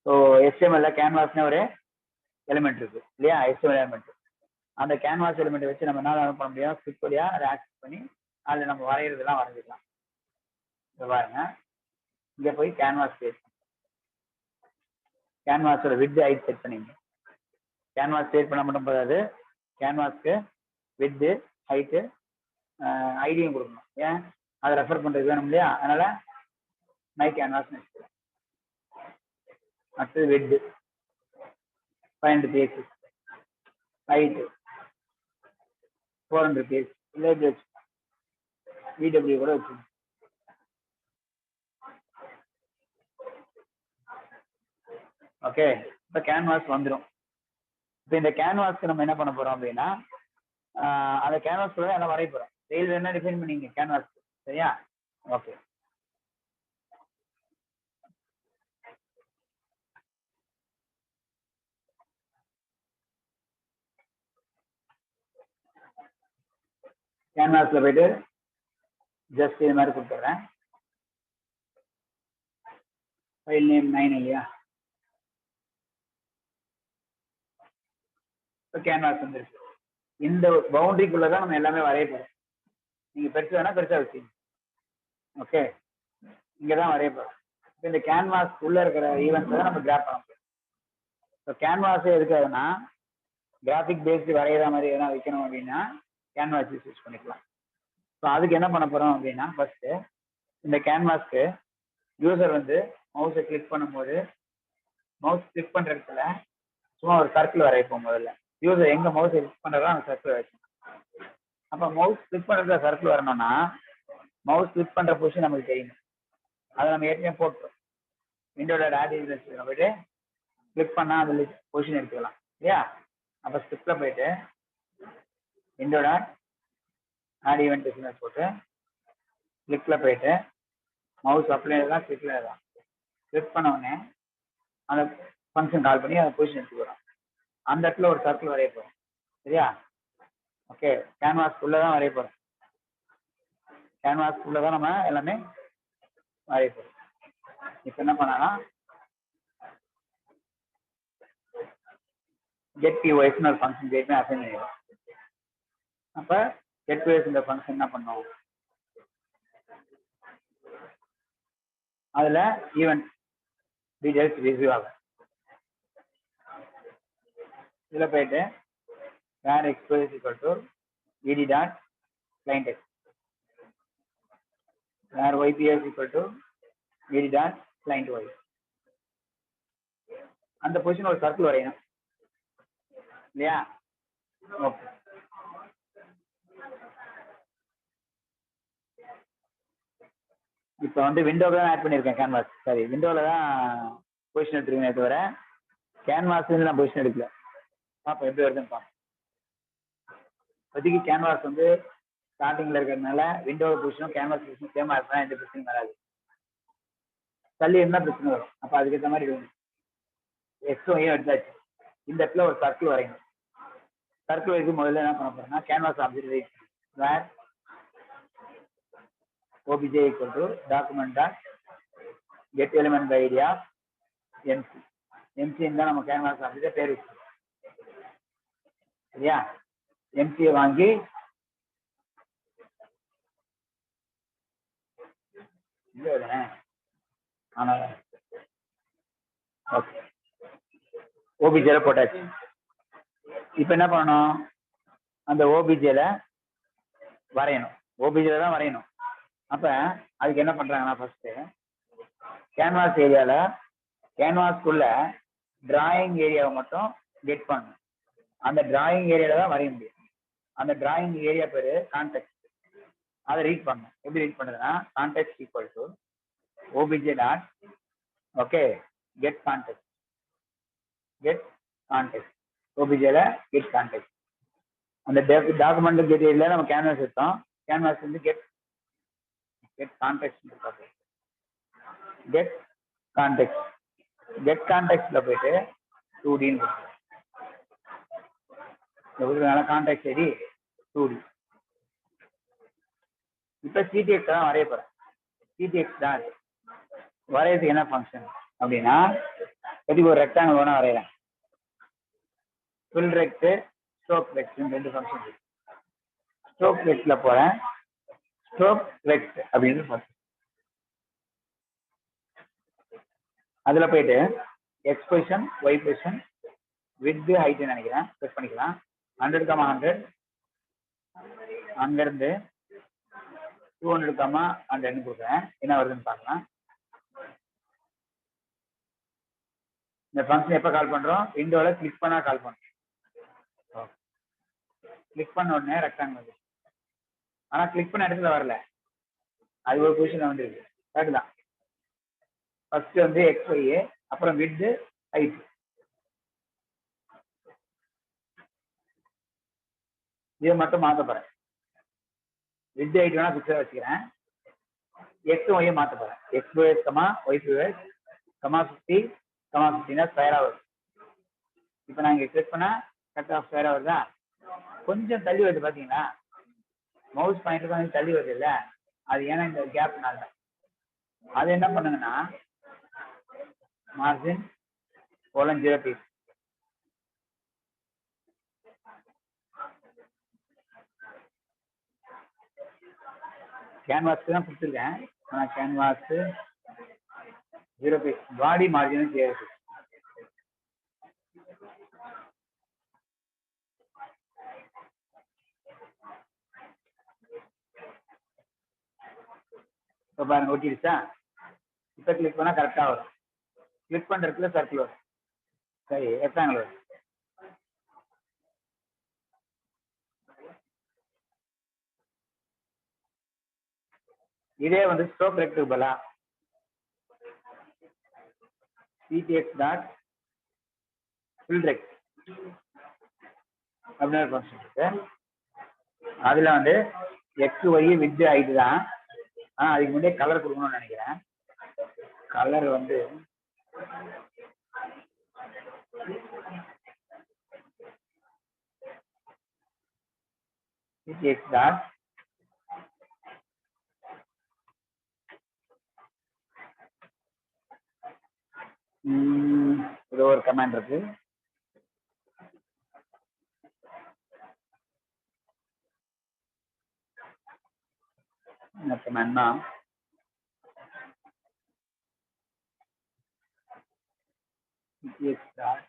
ஸோ HTML கேன்வாஸ்னே ஒரு எலிமெண்ட் இருக்கு இல்லையா, HTML எலிமெண்ட். அந்த கேன்வாஸ் எலிமெண்ட் வச்சு நம்ம என்ன பண்ண முடியும், ஸ்கிரிப்ட் வழியா அதை ஆக்சஸ் பண்ணி அதில் நம்ம வரைகிறதுலாம் வரைஞ்சிக்கலாம். இதை பாருங்க, இங்கே போய் கேன்வாஸ் கிரியேட், கேன்வாஸோட வித் ஹைட் செட் பண்ணிங்க. கேன்வாஸ் கிரியேட் பண்ண மட்டும் போதாது, கேன்வாஸ்க்கு வித் ஹைட்டு ஐடியும் கொடுக்கணும். ஏன், அதை ரெஃபர் பண்ணுறது வேணும் இல்லையா, அதனால மை கேன்வாஸ் வச்சுக்கலாம். அடுத்தது வித் 500 pixels, ஹைட்டு 400 pixels, இல்லை இப்படி வச்சு VW கூட வச்சு. ஓகே, இப்போ கேன்வாஸ் வந்துடும். இப்போ இந்த கேன்வாஸ்க்கு நம்ம என்ன பண்ண போறோம் அப்படின்னா, அந்த கேன்வாஸ் கூட எல்லாம் வரைய போறோம். ரயில் என்ன டிஃபைன் பண்ணீங்க கேன்வாஸ் சரியா. ஓகே, கேன்வாஸ்ல போயிட்டு ஜஸ்ட் இது மாதிரி கொடுத்துட்றேன். ஃபைல் நேம் 9 இல்லையா. இப்போ கேன்வாஸ் வந்துருக்கு. இந்த பவுண்டரிக்குள்ள தான் நம்ம எல்லாமே வரைய போறோம். நீங்க பெருசு வேணா பெருசா வச்சுங்க. ஓகே, இங்கே தான் வரைய போறோம். இப்போ இந்த கேன்வாஸ் உள்ள இருக்கிற ஈவெண்ட்ஸ் தான் நம்ம கிராப் பண்ண போறோம். ஸோ கேன்வாஸ் எதுக்காகனா கிராஃபிக் பேஸ்டு வரைகிற மாதிரி எதனா வைக்கணும் அப்படின்னா கேன்வாஸ் யூஸ் பண்ணிக்கலாம். ஸோ அதுக்கு என்ன பண்ண போறோம் அப்படின்னா, ஃபர்ஸ்ட் இந்த கேன்வாஸ்க்கு யூசர் வந்து மவுஸை கிளிக் பண்ணும்போது மவுஸ் கிளிக் பண்ற இடத்துல சும்மா ஒரு சர்க்கிள் வரைப்போம். முதல்ல யூசர் எங்க மவுஸ் கிளிக் பண்றதோ அந்த சர்க்கிள் வரைக்கும். அப்போ மவுஸ் கிளிக் பண்றதுல சர்க்கிள் வரணும்னா மவுஸ் கிளிக் பண்ற பொசிஷன் நமக்கு தெரியும். அதை நம்ம ஏற்கனவே போட்டோம். விண்டோட ஆட் ஈவென்ட்ஸ் போயிட்டு கிளிக் பண்ணா அதில் பொசிஷன் எடுத்துக்கலாம் இல்லையா. அப்போ ஸ்கிரிப்ட்ல போயிட்டு விண்டோட ஆட் ஈவென்ட் போட்டு கிளிக்ல போயிட்டு மவுஸ் அப்ளை தான் கிளிக்ல தான் கிளிக் பண்ண உடனே அந்த ஃபங்க்ஷன் கால் பண்ணி அந்த பொசிஷன் எடுத்துக்கிறோம். அந்த இடத்துல ஒரு சர்க்கிள் வரைய போறோம் சரியா. ஓகே, கேன்வாஸ் உள்ள தான் வரைய போறோம். கேன்வாஸ் உள்ள தான் நம்ம எல்லாமே வரைய போறோம். இப்போ என்ன பண்ணா get POS ஒரு ஃபங்க்ஷன் கிரியேட் பண்ணி அசைன் பண்ணிடுவோம். அப்போ get POS இந்த ஃபங்க்ஷன் என்ன பண்ணோம், அதுல ஈவென்ட் டீடைல்ஸ் ரிசீவ் ஆகும். இதுல போயிட்டு var xpos equal to ed dot client X, var YPS equal to ed dot client Y. அந்த பொசிஷன் ஒரு சர்க்கிள் வரையணும் இல்லையா. ஓகே, இப்போ வந்து விண்டோவில் தான் ஆட் பண்ணியிருக்கேன் கேன்வாஸ். சரி, விண்டோவில் தான் பொசிஷன் எடுத்துருக்கேன் தவிர கேன்வாஸ்லேருந்து நான் பொசிஷன் எடுக்கல. பார்ப்போம் எப்படி வருதுன்னு பார்ப்போம். இப்போதைக்கு கேன்வாஸ் வந்து ஸ்டார்டிங்கில் இருக்கிறதுனால விண்டோவில் பொசிஷனும் கேன்வாஸ் பொசிஷனும் சேமாக இருக்குன்னா எந்த பிரச்சனையும் வராது. தள்ளி இருந்தால் பிரச்சனை வரும். அப்போ அதுக்கேற்ற மாதிரி எக்ஸும் ஏன் எடுத்தாச்சு. இந்த இடத்துல ஒரு சர்க்கிள் வரையணும். சர்க்கிள் வரைக்கும் முதல்ல என்ன பண்ண போறோம்னா canvas object var obj equal to document dot get element by id of mc. mc இருந்தா நம்ம கேன்வாஸ் ஆப்ஜெக்ட் பேர் வச்சு சரியா. mc வாங்கி ஆனா ஓகே ஓபிஜேல போட்டாச்சு. இப்போ என்ன பண்ணணும், அந்த ஓபிஜேல வரையணும். ஓபிஜேல தான் வரையணும். அப்ப அதுக்கு என்ன பண்றாங்கன்னா ஃபர்ஸ்ட் கேன்வாஸ் ஏரியால கேன்வாஸ்க்குள்ள டிராயிங் ஏரியாவை மட்டும் கெட் பண்ணணும். அந்த டிராயிங் ஏரியால தான் வரைய முடியும். அந்த டிராயிங் ஏரியா பேரு கான்டெக்ட். அதை ரீட் பண்ணணும். எப்படி ரீட் பண்ணுறதுன்னா context equal to OBJ dot okay get context. Get context ஓபிஜேல கெட் கான்டெக்ட். அந்த டாக்குமெண்ட் கெட் ஏரியால நம்ம கேன்வாஸ் எடுத்தோம். கேன்வாஸ் வந்து get context get context. Get கான்டெக்ட்ல போயிட்டு 2Dன்னு கான்டெக்ட் சரி 2D. இப்போ சிடிஎக்ஸ் தான் வரைய போறேன். சிடிஎக்ஸ் தான் வரையறதுக்கு என்ன ஃபங்க்ஷன் அப்படின்னா, எப்படி ஒரு ரெக்டாங்கிள் வேணா வரையறேன். Fill rect stroke rect 2 function இருக்கு. ஸ்ட்ரோக் ரெக்ட்ல போறேன். ஸ்ட்ரோக் ரெக்ட் அப்படின்னு ஃபங்க்ஷன். அதுல போயிட்டு X position Y position width height நினைக்கிறேன் செட் பண்ணிக்கலாம். 100, 100 அங்கிருந்து 200, 100 கொடுக்குறேன். என்ன வருதுன்னு பார்க்கலாம். இந்த ஃபங்க்ஷன் எப்போ கால் பண்றோம், விண்டோல கிளிக் பண்ணா கால் பண்றோம். கிளிக் பண்ண உடனே ரெக்டாங்கிள் வந்து, ஆனா கிளிக் பண்ண இடத்துல வரல, அது ஒரு பொசிஷன்ல வந்துருக்கு. கரெக்ட் தான். ஃபர்ஸ்ட் வந்து எக்ஸ் ஒய் அப்புறம் வித் ஹைட். இதை மட்டும் மாற்ற போறேன். வித் ஹைட் வேணா பிக்சர் வச்சுக்கிறேன். எக்ஸ் ஒய்யை மாற்ற போறேன். எக்ஸ் பிஎஸ் ஒய் பிஎஸ் 50, 50 ஸ்கொயரா வருது. இப்போ நான் இங்க கிளிக் பண்ணா கட் ஆஃப் ஸ்கொயரா வருதா? கொஞ்சம் தள்ளி வருது பாத்தீங்களா? மவுஸ் பாயிண்டர் கொஞ்சம் தள்ளி வருது இல்ல, அது ஏன்னா இந்த கேப்னால. அது என்ன பண்ணுங்கன்னா மார்ஜின் (0 பீஸ்). கேன்வாஸ்க்கு தான் கொடுத்துருக்கேன். ஆனால் கேன்வாஸ் 0 பீஸ். பாடி மார்ஜினும் சேருது. இப்போ பாருங்க ஒட்டிடுச்சா? இப்போ கிளிக் பண்ணால் கரெக்டாக வரும். கிளிக் பண்ணுறதுக்குள்ள சர்க்கிள் வரும். சரி, ரெக்டாங்கிள் வரும். இதே வந்து ஸ்ட்ரோக் ரெக்டுக்கு பதிலா சிடிஎக்ஸ் டாட் ஃபில் ரெக்ட் அப்படின்னு ஒரு ஃபங்க்ஷன் இருக்கு. அதில் வந்து எக்ஸ் ஒய் வித் ஹைட் தான். ஆனால் அதுக்கு முன்னாடியே கலர் கொடுக்கணும்னு நினைக்கிறேன். கலர் வந்து சிடிஎக்ஸ் டாட் இது ஒரு கமாண்ட் இருக்கு. என்ன கமாண்ட்னா சிடிஎக்ஸ் டாட்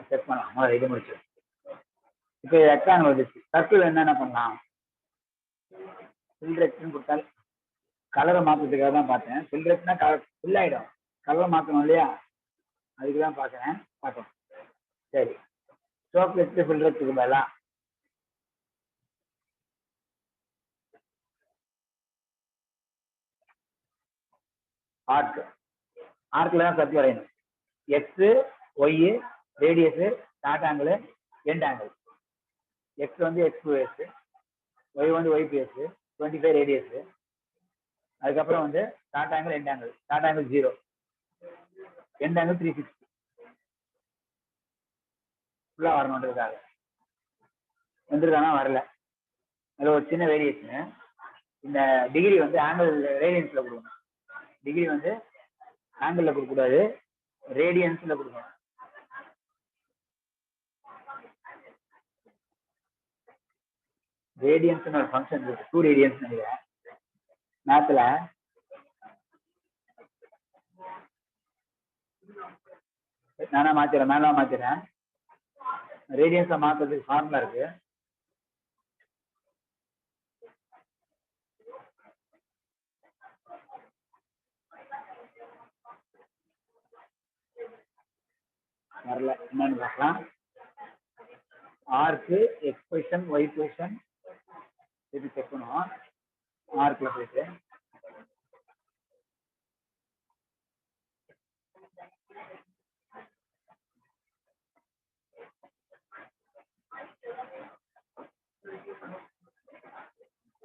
செட் பண்ணலாம். இது முடிச்சு இப்போ ரெக்டாங்கிள் வந்துச்சு. சர்க்கிள் என்னென்ன பண்ணலாம்? ஃபில் ரெக்ட்னு கொடுத்தால் கலரை மாற்றுறதுக்காக தான் பார்த்தேன். ஃபில் ரெக்ட்னா கலர் ஃபில் ஆகிடும், கலரை மாற்றணும் இல்லையா? அதுக்கு தான் பார்க்குறேன். பார்க்கலாம். சரி, ஸ்ட்ரோக் ரெக்ட் ஃபில் ரெக்ட்டுக்கு பதிலாக ஆர்க்கில் தான் சர்க்கிள் வரையணும். X y radius start angle end angle. X வந்து எக்ஸ் பிஎஸ், ஒய் வந்து ஒய் பிஎஸ் 25 ரேடியஸ். அதுக்கப்புறம் வந்து start angle end angle. Start angle 0, end angle 360 ஃபுல்லாக வரணுன்றதுக்காக. வந்துருக்கானா? வரல. அதில் ஒரு சின்ன வேரியேஷனு. இந்த டிகிரி வந்து ஆங்கிள் ரேடியன்ஸில் கொடுக்கணும். டிகிரி வந்து ஆங்கிளில் கொடுக்கக்கூடாது, ரேடியன்ஸில் கொடுக்கணும். ரேடியன்ஸ்னு ஒரு ஃபங்க்ஷன் இருக்கு. 2 ரேடியன்ஸ் நினைக்கிறேன் மேத்தில். நானா மாத்திரேன், மேல மாத்திரேன். ரேடியன்ஸை மாத்துறதுக்கு ஃபார்முலா இருக்கு. வரல, என்னன்னு பார்க்கலாம். ஆர்க்கு எக்ஸ் பொசிஷன் ஒய் பொசிஷன் இது செக் பண்ணுவோம். ஆர்க்குல போயிட்டு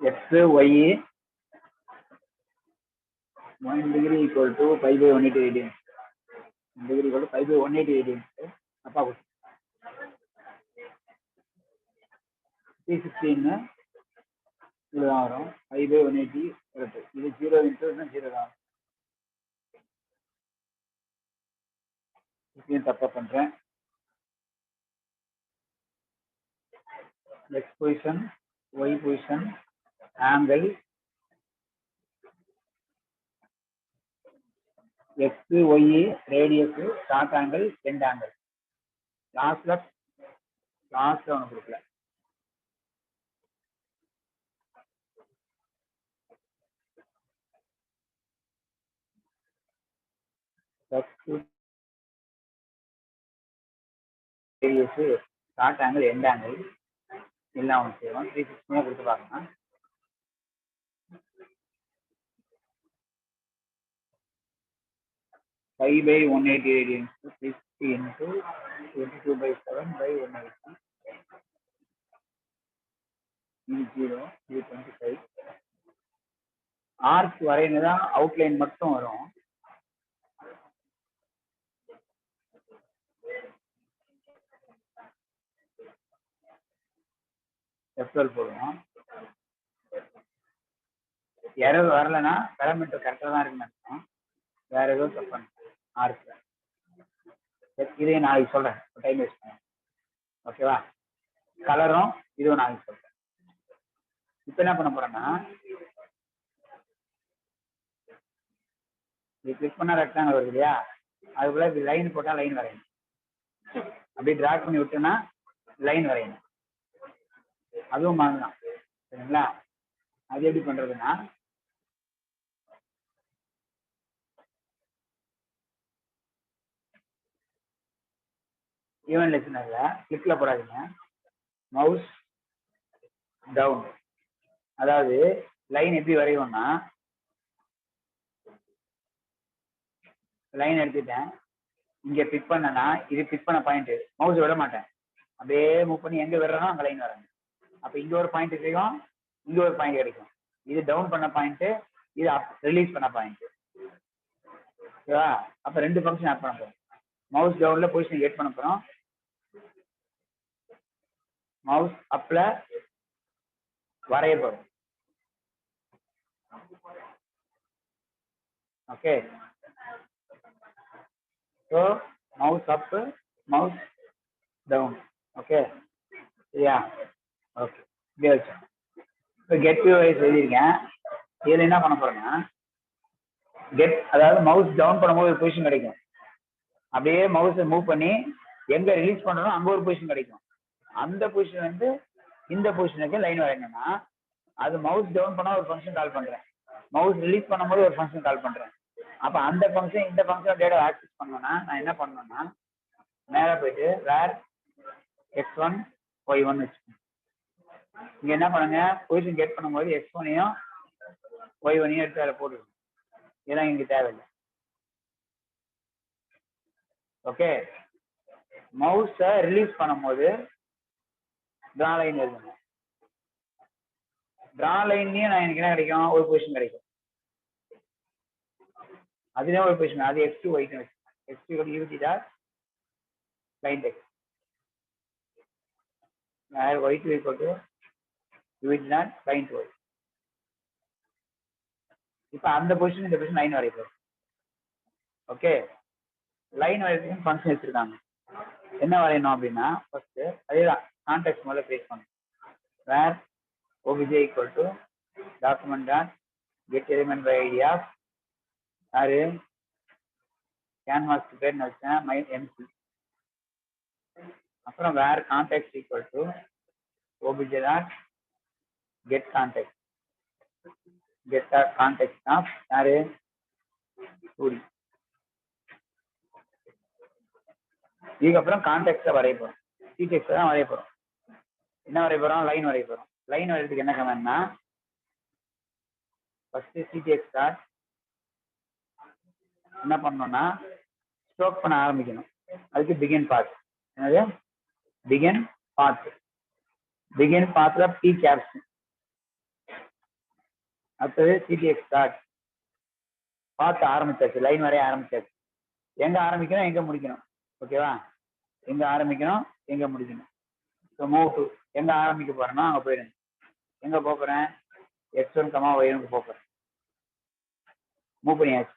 X Y 1 degree equal to pi by 180 radians. 1 degree equal to pi by 180 radians. அப்பா 316 இதுதான் வரும். pi by 180 இருக்கு. இது 0 into 0 தான். இப்பயும் தப்பா பண்றேன். x position, y position, angle x, y, radius, short angle, end angle. லாஸ்ட்ல ஒன்று கொடுக்கல. radius, short angle, end angle எல்லாம் ஒன்று செய்வோம். 360 கொடுத்து பார்க்கலாம். pi by 180 radians, 360 into 22/7 by 180. இது 0, இது 25. ஆர்க் வரையினதான் அவுட்லைன் மட்டும் வரும். F12 போடுவோம். எரர் வரலன்னா பேராமீட்டர் கரெக்டாக தான் இருக்குன்னு அர்த்தம். வேற எதுவும் தப்பு ஆர்க்கு. இதையும் நாளைக்கு சொல்றேன், டைம் வேஸ்ட் பண்ணேன். ஓகேவா? கலரும் இதுவும் நாளைக்கு சொல்றேன். இப்போ என்ன பண்ண போறேன்னா, இது கிளிக் பண்ணா ரெக்டாங்கிள் வருது இல்லையா, அதுக்குள்ள இப்படி லைன் போட்டா லைன் வரையணும். அப்படியே டிராக் பண்ணி விட்டோன்னா லைன் வரையணும். அதுவும் மாதிரிதான். சரிங்களா? அது எப்படி பண்றதுன்னா, ஈவன் லெசனர்ல கிளிக்ல போடாதீங்க, மவுஸ் டவுன். அதாவது லைன் எப்படி வரையும்னா, லைன் எடுத்துட்டேன், இங்க பிக் பண்ணனா இது பிக் பண்ண பாயிண்ட், மவுஸ் விட மாட்டேன், அப்படியே மூவ் பண்ணி எங்க விடுறனோ அங்க லைன் வரணும். அப்ப இங்க ஒரு பாயிண்ட் கிடைக்கும், இங்க ஒரு பாயிண்ட் கிடைக்கும். இது டவுன் பண்ண பாயிண்ட், இது ரிலீஸ் பண்ண பாயிண்ட். ஓகேவா? அப்ப ரெண்டு ஃபங்க்ஷன் ஆட் பண்ண போறோம். மவுஸ் டவுன்ல பொசிஷன் கெட் பண்ண போறோம், மவுஸ் அப்ல வரைய போறோம். ஓகே, ஸோ மவுஸ் அப், மவுஸ் டவுன். ஓகே சரியா? ஓகே, இப்படியே வச்சோம். இப்போ கெட் வியூ வைஸ் எழுதியிருக்கேன். இதில் என்ன பண்ண போறேன்னா, கெட் அதாவது மவுஸ் டவுன் பண்ணும்போது ஒரு பொசிஷன் கிடைக்கும், அப்படியே மவுஸை மூவ் பண்ணி எங்க ரிலீஸ் பண்ணணும் அங்க ஒரு பொசிஷன் கிடைக்கும். அந்த பொசிஷன் வந்து இந்த பொசிஷனுக்கு லைன் வரைங்கன்னா, அது மவுஸ் டவுன் பண்ணா ஒரு ஃபங்க்ஷன் கால் பண்றேன், மவுஸ் ரிலீஸ் பண்ணும்போது ஒரு ஃபங்க்ஷன் கால் பண்றேன். அப்ப அந்த ஃபங்க்ஷன் இந்த ஃபங்க்ஷன் டேட்டா ஆக்சஸ் பண்ணணும்னா நான் என்ன பண்ணணும்னா, மேலே போயிட்டு வேர் x1 y1 வச்சுக்கோங்க. இங்க என்ன பண்ணுங்க, பொசிஷன் கெட் பண்ணும்போது x1ஐயும் y1ஐயும் எடுத்து அதில் போட்டுருங்க. இதெல்லாம் இங்க தேவையில்லை. ஓகே, மவுஸை ரிலீஸ் பண்ணும்போது டிரா லைன் எழுதுங்க. டிரா லைன்லயும் நான் எனக்கு என்ன கிடைக்கும், ஒரு பொசிஷன் கிடைக்கும். அதுதான் ஒரு பொசிஷன், அது x2 y2 x2 UT dot line text y2 equal to UT dot line to y. இப்போ அந்த பொசிஷன் இந்த பொசிஷன் லைன் வரைக்கும். ஓகே, லைன் வரைக்கும் ஃபங்க்ஷன் வச்சிருக்காங்க. என்ன வரையணும் அப்படின்னா, ஃபர்ஸ்ட் அதேதான் கான்டெக்ஸ்ட் முதல்ல கிரியேட் பண்ணணும். வேர் obj equal to document dot get element by id of யாரு கேன்வாஸ்க்கு பேர் என்ன வச்சேன் மை எம்சி. அப்புறம் var context equal to obj dot get context. Get context of யாரு சூரி. இதுக்கப்புறம் கான்டெக்ட வரைய போறோம். சிடெக்ஸ்ட் தான் வரைய போறோம். என்ன வரைய போறோம்? லைன் வரைய போறோம். லைன் வரையறதுக்கு என்ன கமெண்ட்னா ஃபர்ஸ்ட் சிடிஎக்ஸ் டாட் என்ன பண்ணணும்னா ஸ்ட்ரோக் பண்ண ஆரம்பிக்கணும். அதுக்கு பிகின் பாத். என்னது பிகின் பாத். பிகின் பாத்ல பி கேப்ஸ். அடுத்தது சிடிஎக்ஸ் டாட் பாத் ஆரம்பிச்சாச்சு. லைன் வரைய ஆரம்பிச்சாச்சு. எங்க ஆரம்பிக்கணும் எங்க முடிக்கணும். ஓகேவா? எங்க ஆரம்பிக்கணும் எங்க முடிக்கணும். ஸோ மூவ் டு எங்க ஆரம்பிக்க போறேன்னா அங்க போயிடுங்க. எங்க போறேன் x1, y1 போறேன். மூவ் பண்ணியாச்சு.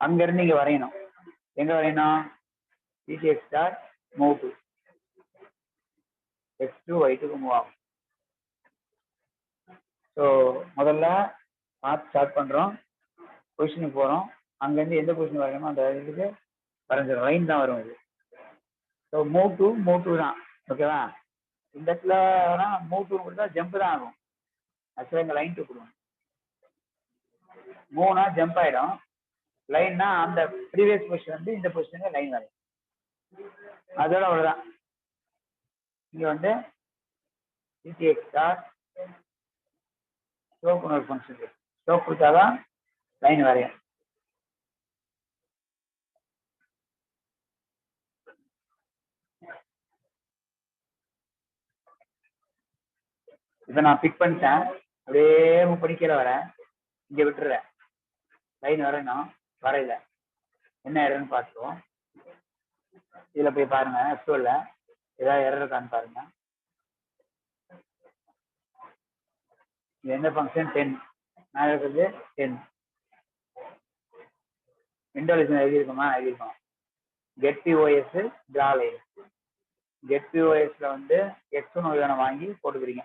அங்க இருந்து இங்க வரையணும். எங்க வரையணும்? CDX dot move to x2 y2 move ஆகும். ஸோ முதல்ல பாத் ஸ்டார்ட் பண்றோம். பொசிஷனுக்கு போறோம். அங்க இருந்து எந்த பொசிஷன் வரையணுமோ அந்த இதுக்கு வரைஞ்சிடும். லைன் தான் வரும் இது. ஸோ மூவ் டு தான். ஓகேவா? இந்த இடத்துல மூவ் டு கொடுத்தா ஜம்ப் தான் ஆகும். ஆக்சுவலாக இங்கே லைன் 2 கொடுங்க. மூவ்னா ஜம்ப் ஆயிடும். லைன்னா அந்த ப்ரீவியஸ் பொசிஷன் வந்து இந்த பொசிஷனுக்கு லைன் வரையும். அதோட அவ்வளோதான். இங்கே வந்து சிடிஎக்ஸ் டாட் ஸ்ட்ரோக்னு ஒரு ஃபங்க்ஷன் இருக்கு. ஸ்ட்ரோக் கொடுத்தாதான் லைன் வரையும். இப்போ நான் பிக் பண்ணிட்டேன். அப்படியே படிக்கல வரேன். இங்கே விட்டுறேன். லைன் வரையணும். வரையில என்ன எரர்னு பார்த்துருவோம். இதில் போய் பாருங்க. எஃப்ல ஏதாவது எரர் இருக்கான்னு பாருங்க. இது எந்த ஃபங்க்ஷன் 10 மேலே இருக்கிறது 10. விண்டோவில் எழுதியிருக்கோமா? எழுதியிருக்கோம். Get POS draw line. Get பிஓஎஸ்ல வந்து x1 y1 வாங்கி போட்டுக்கிறீங்க.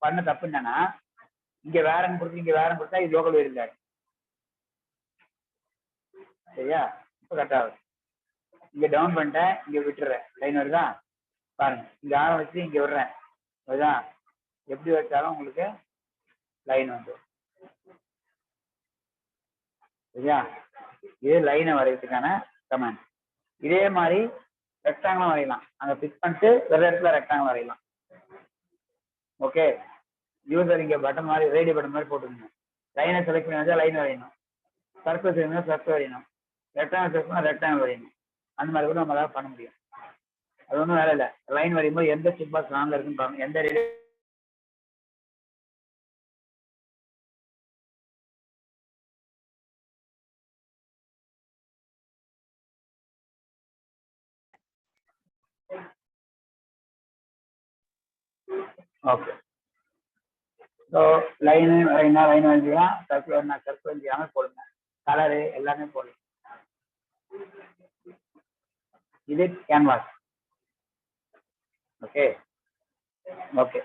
பண்ண தப்பு என்னன்னா இங்க வேறன்னு கொடுத்து இங்க வேறன்னு கொடுத்தா இது லோக்கல் வேரியபிள். சரியா? இப்போ கரெக்ட் ஆகுது. இங்க டவுன் பண்ணிட்டேன். இங்க விட்டுறேன். லைன் வருதா பாருங்க. இங்க ஆரம்பிச்சு இங்க விடுறேன். வருதா? எப்படி வச்சாலும் உங்களுக்கு லைன் வந்து. சரியா? இது லைனை வரையறதுக்கான கமெண்ட். இதே மாதிரி ரெக்டாங்கிளும் வரையலாம். அங்க பிக் பண்ணிட்டு வேற இடத்துல ரெக்டாங்கிள் வரையலாம். ஓகே. யூசர் இங்க பட்டன் மாதிரி ரேடியோ பட்டன் மாதிரி போட்டுருங்க. லைனை செலக்ட் பண்ணி லைன் வரையணும். சர்க்கிள் செய்யணும் சர்க்கிள் வரையணும். ரெக்டாங்கிள் செலக்ட் பண்ணால் ரெக்டாங்கிள் வரையணும். அந்த மாதிரி கூட நம்மளால பண்ண முடியும். அது ஒன்றும் வேலை இல்லை. லைன் வரையும்போது எந்த செக் பாக்ஸ் ராங்காக இருக்குன்னு பாருங்க. எந்த ரேடியோ ஓகே. ஸோ லைன் வரைஞ்சிக்கலாம். சர்க்கிள் வரணும். சர்க்கிள் வரைஞ்சாமல் போடுங்க. கலரு எல்லாமே போடுங்க. இது கேன்வாஸ். ஓகே. ஓகே.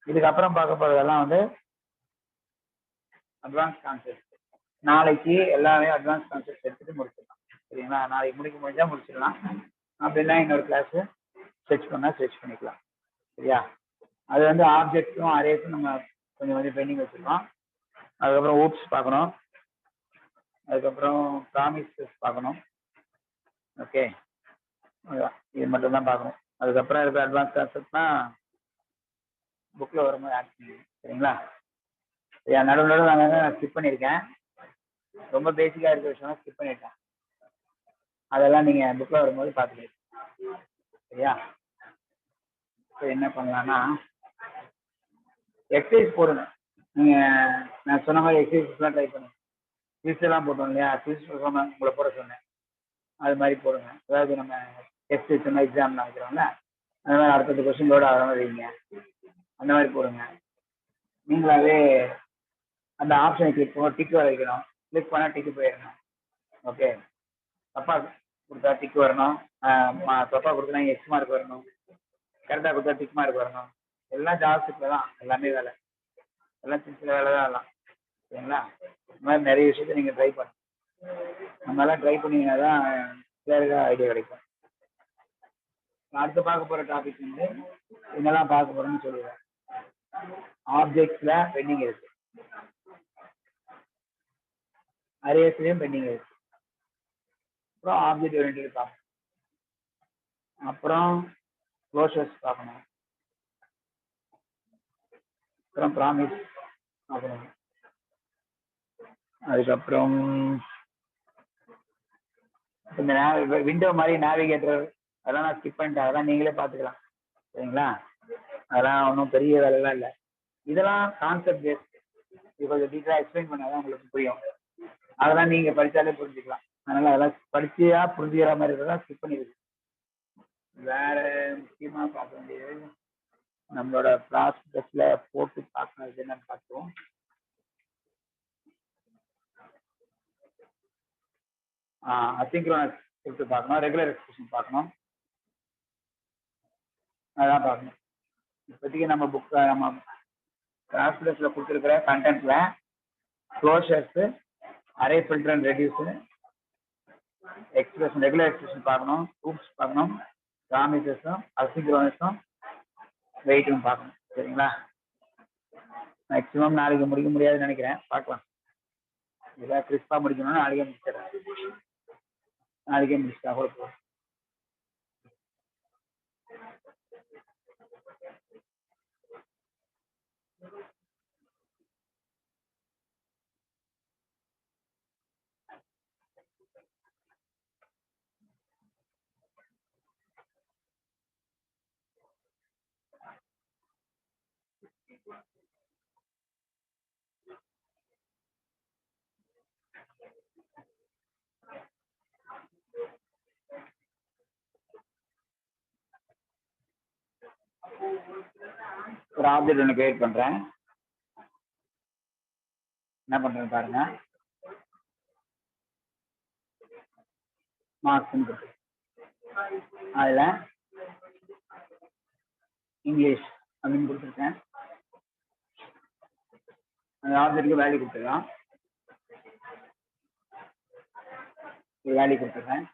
இதுக்கப்புறம் பார்க்க போறதெல்லாம் வந்து அட்வான்ஸ் கான்செப்ட். நாளைக்கு எல்லாமே அட்வான்ஸ் கான்செப்ட் எடுத்துட்டு முடிச்சிடலாம். சரிங்களா? நாளைக்கு முடிக்க முடிஞ்சா முடிச்சிடலாம். அப்படின்னா இன்னொரு கிளாஸ் ஸ்ட்ரெச் பண்ணிக்கலாம். சரியா? அது வந்து ஆப்ஜெக்ட்டும் அரேஸும் நம்ம கொஞ்சம் பெண்டிங் வச்சுருக்கோம். அதுக்கப்புறம் ஊப்ஸ் பார்க்கணும். அதுக்கப்புறம் ப்ராமிசஸ் பார்க்கணும். ஓகே. இது மட்டும் தான் பார்க்கணும். அதுக்கப்புறம் இருக்கிற அட்வான்ஸ் கான்செப்ட்னா புக்கில் வரும்போது ஆட் பண்ணிடுங்க. சரிங்களா? நடுவில் நான் ஸ்கிப் பண்ணியிருக்கேன். ரொம்ப பேசிக்காக இருக்கிற விஷயம் ஸ்கிப் பண்ணியிருக்கேன். அதெல்லாம் நீங்கள் புக்கில் வரும்போது பார்த்துக்கலாம். சரியா? இப்போ என்ன பண்ணலான்னா எக்ஸசைஸ் போடுங்க. நீங்கள் நான் சொன்ன மாதிரி எக்ஸசைஸ்லாம் ட்ரை பண்ணுங்க. குவிஸ்லாம் போட்டோம் இல்லையா? குவிஸ் உங்களை போட சொன்னேன். அது மாதிரி போடுங்க. அதாவது நம்ம டெஸ்ட் சொன்ன எக்ஸாம்லாம் வைக்கிறோம்ல, அந்த மாதிரி அடுத்தது கொஸ்டின் ஆகிற மாதிரி வைங்க. அந்த மாதிரி போடுங்க. நீங்களாவே அந்த ஆப்ஷனை கிளிக் பண்ண டிக் வர வைக்கணும். கிளிக் பண்ணால் டிக்கு போயிடணும். ஓகே. தப்பா கொடுத்தா டிக் வரணும். தப்பா கொடுத்தா எக்ஸ் மார்க் வரணும். கரெக்டாக கொடுத்தா டிக் மார்க் வரணும். எல்லாம் ஜாப்ஸ்ல தான் எல்லாமே வேலை. எல்லாம் சின்ன சின்ன வேலை தான் எல்லாம். சரிங்களா? இந்த மாதிரி நிறைய விஷயத்த நீங்கள் ட்ரை பண்ணுங்க. நம்ம எல்லாம் ட்ரை பண்ணீங்கன்னா தான் கிளியராக ஐடியா கிடைக்கும். அடுத்து பார்க்க போற டாபிக் வந்து என்னெல்லாம் பார்க்க போறோம்னு சொல்லுவேன். ஆப்ஜெக்ட்ஸ்ல பெண்டிங் இருக்கு, அரேஸ்லயும் பெண்டிங் இருக்கு. அப்புறம் ஆப்ஜெக்ட் ஓரியன்டட் பார்க்கணும், அப்புறம் க்ளோஷர்ஸ் பார்க்கணும், அப்புறம் ப்ராமிஸ் பார்க்கணும், அதுக்கப்புறம் இந்த விண்டோ மாதிரி நேவிகேட்டர் அதெல்லாம் நான் ஸ்கிப் பண்ணிட்டேன், அதெல்லாம் நீங்களே பார்த்துக்கலாம். சரிங்களா? அதெல்லாம் ஒன்றும் பெரிய வேலைலாம் இல்லை. இதெல்லாம் கான்செப்ட் பேஸ்ட், இது கொஞ்சம் டீட்டெயிலாக எக்ஸ்பிளைன் பண்ணாதான் உங்களுக்கு புரியும். அதெல்லாம் நீங்க படிச்சாலே புரிஞ்சுக்கலாம். அதனால அதெல்லாம் படிச்சியா புரிஞ்சுக்கிற மாதிரி இருக்கிறதா ஸ்கிப் பண்ணிருக்கு. வேற முக்கியமா பார்க்க வேண்டியது நம்மளோட கிளாஸ் டெஸ்ட்ல போட்டு பார்க்கறது என்னன்னு பார்த்துவோம். அசிங்க்ரோனஸ் ஸ்கிரிப்ட் பார்க்கணும், ரெகுலர் எக்ஸ்பிரஷன் பார்க்கணும், அதான் பார்க்கணும். இப்போதைக்கு நம்ம புக் நம்ம கிளாஸ் டெஸ்ட்ல கொடுத்துருக்கிற கண்டென்ட்ல closures, array filter and reduce, expression regular expression பார்க்கணும், ரூப்ஸ் பார்க்கணும், ப்ராமிசஸும் அசிங்க்ரோனஸும் வெயிட்டும் பார்க்கணும். சரிங்களா? மேக்ஸிமம் நாளைக்கு முடிக்க முடியாதுன்னு நினைக்கிறேன், பார்க்கலாம். ஏதாவது கிறிஸ்பா முடிக்கணும்னா நாளைக்கே முடிச்சிடறேன், நாளைக்கே முடிச்சிட்டா கூட போதும். ஒரு ஆப்ஜெக்ட் ஒன்று கிரியேட் பண்றேன். என்ன பண்றேன் பாருங்க, மார்க்ஸ் இருக்கு, அதுல இங்கிலீஷ் அப்படின்னு கொடுத்துருக்கேன். அந்த ஆப்ஜெக்ட்டுக்கு வேல்யூ கொடுத்துருக்கேன், வேல்யூ கொடுத்துருக்கேன்.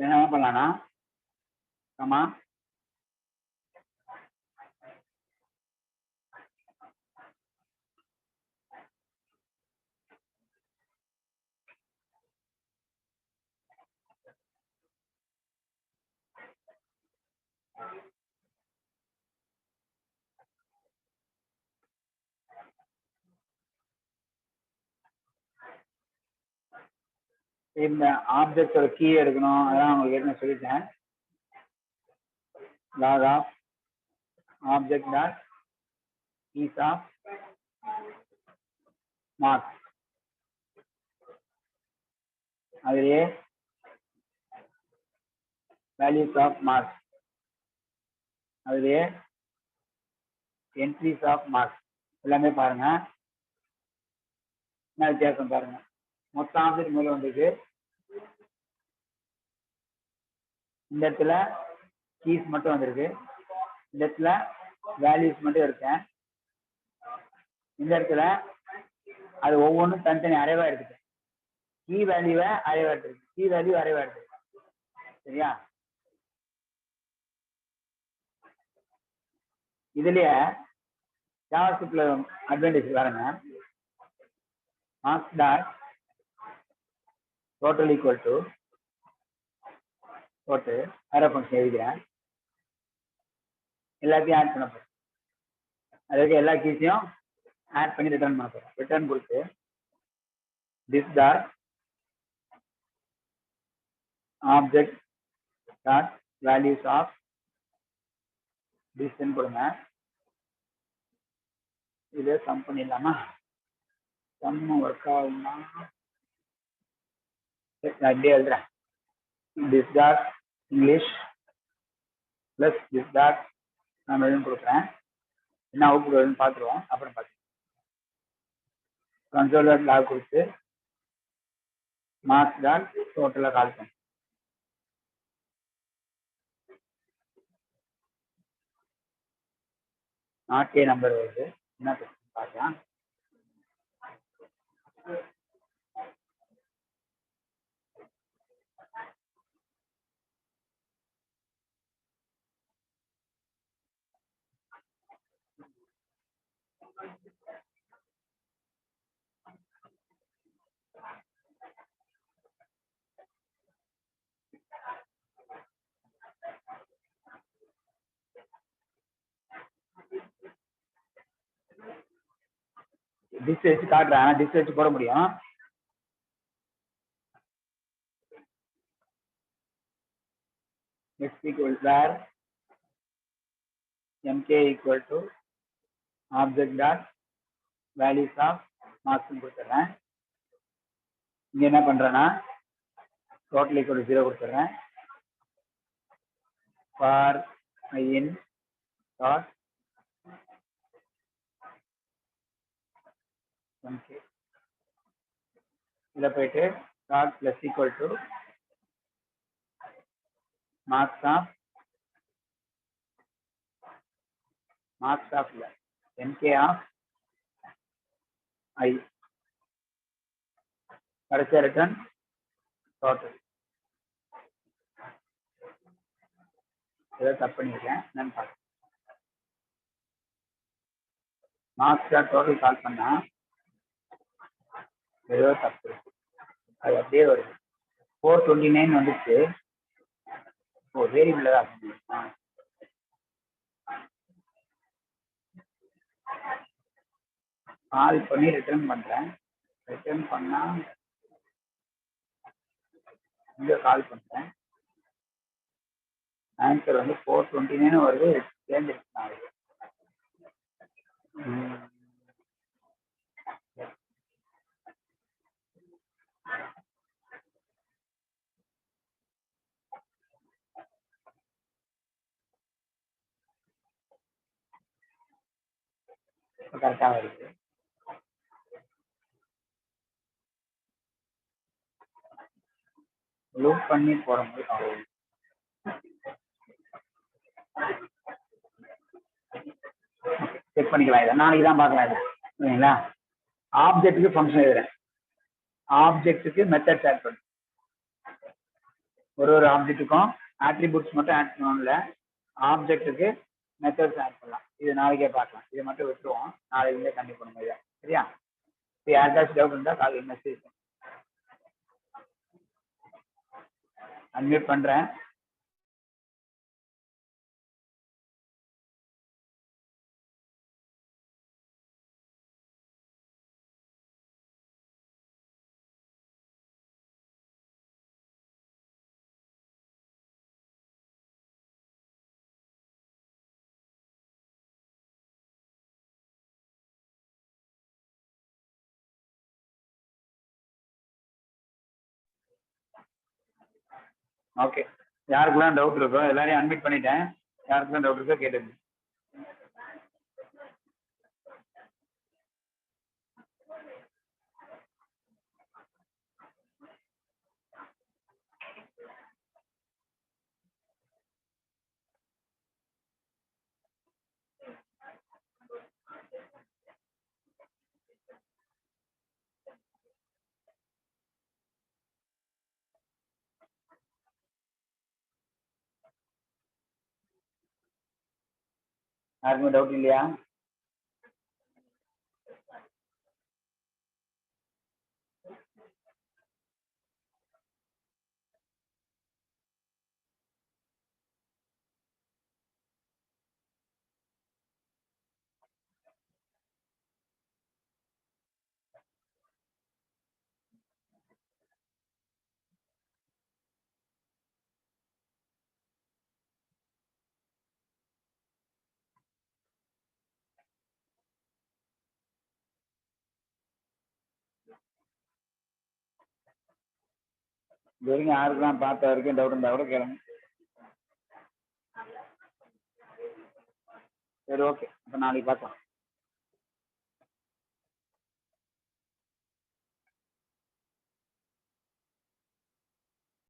என்ன பண்ணலாம்னா ஆமா இந்த ஆப்ஜெக்டோட கீ எடுக்கணும், அதான் உங்களுக்கு ஏற்கனவே சொல்லிட்டேன். log of object dot keys of marks, அதுலேயே values of marks, அதுலேயே entries of marks எல்லாமே பாருங்க. என்ன வித்தியாசம் பாருங்க, மொத்த ஆப்ஜெக்ட் மேல வந்துருக்கு, இந்த இடத்துல கீஸ் மட்டும் வந்திருக்கு, இந்த இடத்துல வேல்யூஸ் மட்டும் இருக்கேன், இந்த இடத்துல அது ஒவ்வொன்றும் தனித்தனி அரைவா எடுத்துட்டேன். கீ வேல்யூவை அரைவா எடுத்துருக்கு, கீ வேல்யூ அரைவா எடுத்துருக்கு. சரியா? இதுலயே ஜாவாஸ்கிரிப்ட்ல அட்வான்டேஜ் பாருங்க, marks dot total equal to போட்டு அரே ஃபங்க்ஷன் எழுதிக்கிறேன், எல்லாத்தையும் ஆட் பண்ண போறேன். அதுக்கு எல்லா கீஸையும் ஆட் பண்ணி ரிட்டர்ன் பண்ண போறேன். ரிட்டர்ன் கொடுத்து this dot object dot values of this கொடுங்க. இதை சம் பண்ணிடலாமா? சம் ஒர்க் ஆகுமா? அப்படியே எழுதுறேன், this dot English plus this dot நான் எழுதி கொடுக்குறேன். என்ன அவுட்புட் வருதுன்னு பார்த்துருவோம். அப்புறம் பார்த்து கன்சோல் டாட் லாக் கொடுத்து மார்க்ஸ் டாட் டோட்டலாக கால் பண்ணு. நாட்டே நம்பர் வருது, என்ன பார்க்கலாம். டிஸ் வச்சு காட்டுறேன், ஆனால் டிஸ் வச்சு போட முடியும். x equals where mk equal to object dot values of marks கொடுத்துறேன். இங்க என்ன பண்றேன்னா total equal to 0 கொடுத்துறேன். for I in dot mk இதில் போயிட்டு dot plus equal to marks of mk of I கடைசியா ரிட்டர்ன் டோட்டல். ஏதோ தப்பு பண்ணியிருக்கேன், என்னன்னு பார்க்க. மார்க்ஸ் டாட் டோட்டல் கால் பண்ணா ஏதோ தப்பு இருக்கு, அது அப்படியே வருது. 429 வந்துச்சு. ஓ வேரியபிள் தான் கால் பண்ணி ரிட்டர்ன் பண்றேன். ரிட்டர்ன் பண்ணா இங்க கால் பண்றேன். ஆன்சர் வந்து 429 வருது, சேர்ந்துருச்சு ஆகுது. கரெக்டா வருது. லூப் பண்ணி போடும்போது செக் பண்ணிக்கலாம். இதை நாளைக்கு தான் பார்க்கலாம். இது சரிங்களா? ஆப்ஜெக்ட்டுக்கு ஃபங்க்ஷன் எழுதுறேன், ஆப்ஜெக்ட்டுக்கு மெத்தட்ஸ் ஆட் பண்ணு. ஒரு ஆப்ஜெக்ட்டுக்கும் ஆட்ரிபியூட்ஸ் மட்டும் ஆட் பண்ணணும்ல, ஆப்ஜெக்ட்டுக்கு மெத்தட்ஸ் ஆட் பண்ணலாம். இது நாளைக்கே பார்க்கலாம், இதை மட்டும் விட்டுருவோம், நாளையிலேருந்தே கண்டிப்பாக பண்ணுங்க இதை. சரியா? இப்போ யாருக்காச்சும் டவுட் இருந்தால் கால் மெசேஜ் அன்மியூட் பண்ணுறேன். ஓகே, யாருக்கெல்லாம் டவுட் இருக்கோ எல்லாரையும் அட்மிட் பண்ணிட்டேன். யாருக்கெல்லாம் டவுட் இருக்கோ கேட்டுங்க. யாருக்குமே டவுட் இல்லையா? இது வரைக்கும் யாருக்கெல்லாம் பார்த்த வரைக்கும் டவுட் இருந்தால் கூட கேளுங்க. சரி ஓகே, அப்ப நாளைக்கு பார்க்கலாம்.